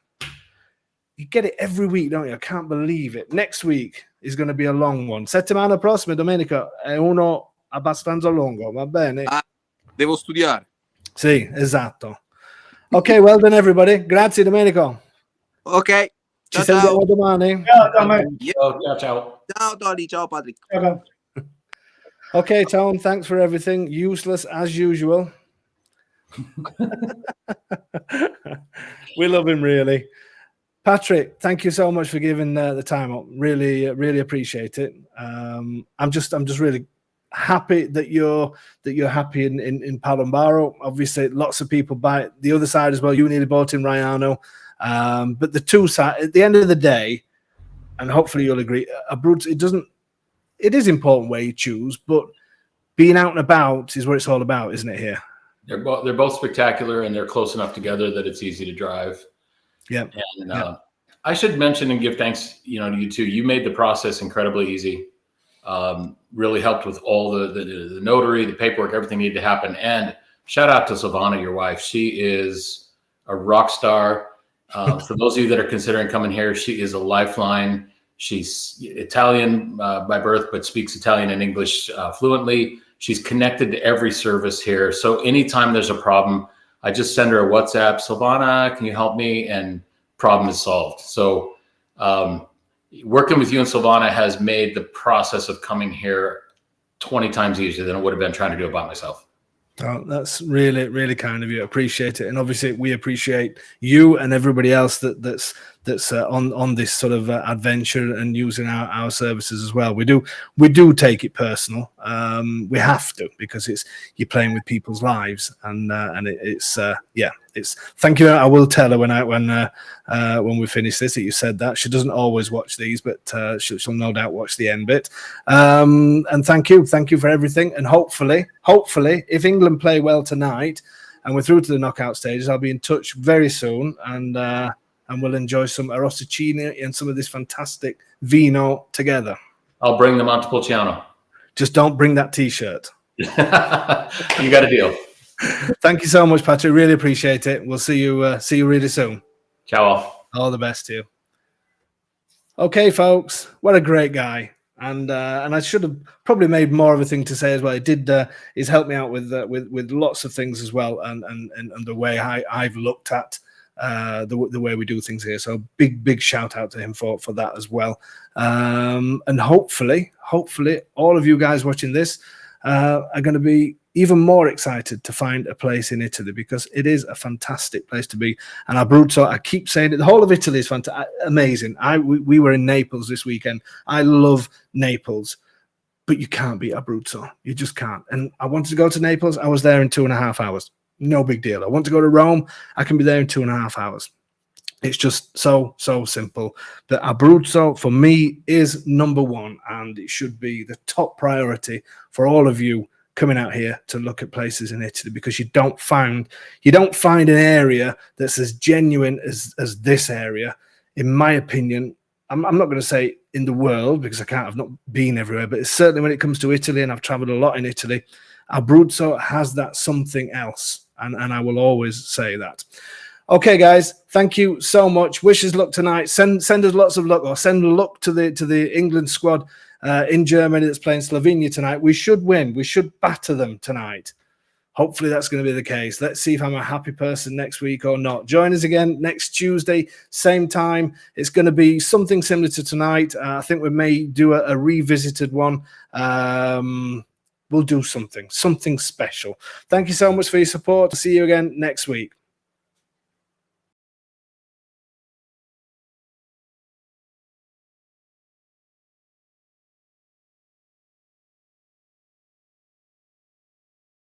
You get it every week, don't you? I can't believe it. Next week is going to be a long one. Settimana prossima, Domenico, è uno abbastanza lungo, va bene? Devo studiare. Sì, esatto. Ok, well done everybody. Grazie Domenico. Ok. Ci Ciao, sentiamo ciao. domani. Ciao. Ciao, Tony. Ciao, Patrick. Okay. Okay, Tom, thanks for everything. Useless as usual. We love him, really. Patrick, thank you so much for giving the time up. Really, really appreciate it. I'm just really happy that you're happy in Palombaro. Obviously, lots of people buy the other side as well. You nearly bought in Raiano, but the two sides at the end of the day, and hopefully you'll agree, it is important where you choose, but being out and about is what it's all about, isn't it? Here, They're both spectacular, and they're close enough together that it's easy to drive. Yeah. And I should mention and give thanks, to you too. You made the process incredibly easy. Really helped with all the notary, the paperwork, everything needed to happen. And shout out to Silvana, your wife. She is a rock star. For those of you that are considering coming here, she is a lifeline. She's Italian by birth, but speaks Italian and English fluently. She's connected to every service here. So anytime there's a problem, I just send her a WhatsApp, Silvana, can you help me? And problem is solved. So working with you and Silvana has made the process of coming here 20 times easier than it would have been trying to do it by myself. Oh, that's really, really kind of you. Appreciate it, and obviously we appreciate you and everybody else that's on this sort of adventure and using our services as well. We do take it personal. We have to, because you're playing with people's lives, and it's thank you. I will tell her when we finish this that you said that. She doesn't always watch these, but she'll no doubt watch the end bit. And thank you for everything. And hopefully, if England play well tonight and we're through to the knockout stages, I'll be in touch very soon, and we'll enjoy some arrosticini and some of this fantastic vino together. I'll bring the Montepulciano. Just don't bring that T-shirt. You got a deal. Thank you so much, Patrick. Really appreciate it. We'll see you really soon. Ciao. All the best to you. Okay, folks. What a great guy. And I should have probably made more of a thing to say as well. It did he's helped me out with lots of things as well, and the way I've looked at the way we do things here. So big shout out to him for that as well. And hopefully all of you guys watching this are going to be even more excited to find a place in Italy, because it is a fantastic place to be. And Abruzzo, I keep saying it, the whole of Italy is fantastic, amazing. We were in Naples this weekend. I love Naples, but you can't beat Abruzzo. You just can't. And I wanted to go to Naples. I was there in 2.5 hours. No big deal. I want to go to Rome. I can be there in 2.5 hours. It's just so simple. That Abruzzo for me is number one, and it should be the top priority for all of you coming out here to look at places in Italy, because you don't find an area that's as genuine as this area, in my opinion. I'm not going to say in the world, because I've not been everywhere, but it's certainly when it comes to Italy, and I've traveled a lot in Italy, Abruzzo has that something else, and I will always say that. Okay, guys, thank you so much. Wish us luck tonight. Send us lots of luck, or send luck to the England squad in Germany that's playing Slovenia tonight. We should win. We should batter them tonight. Hopefully that's going to be the case. Let's see if I'm a happy person next week or not. Join us again next Tuesday, same time. It's going to be something similar to tonight. I think we may do a revisited one. We'll do something special. Thank you so much for your support. See you again next week.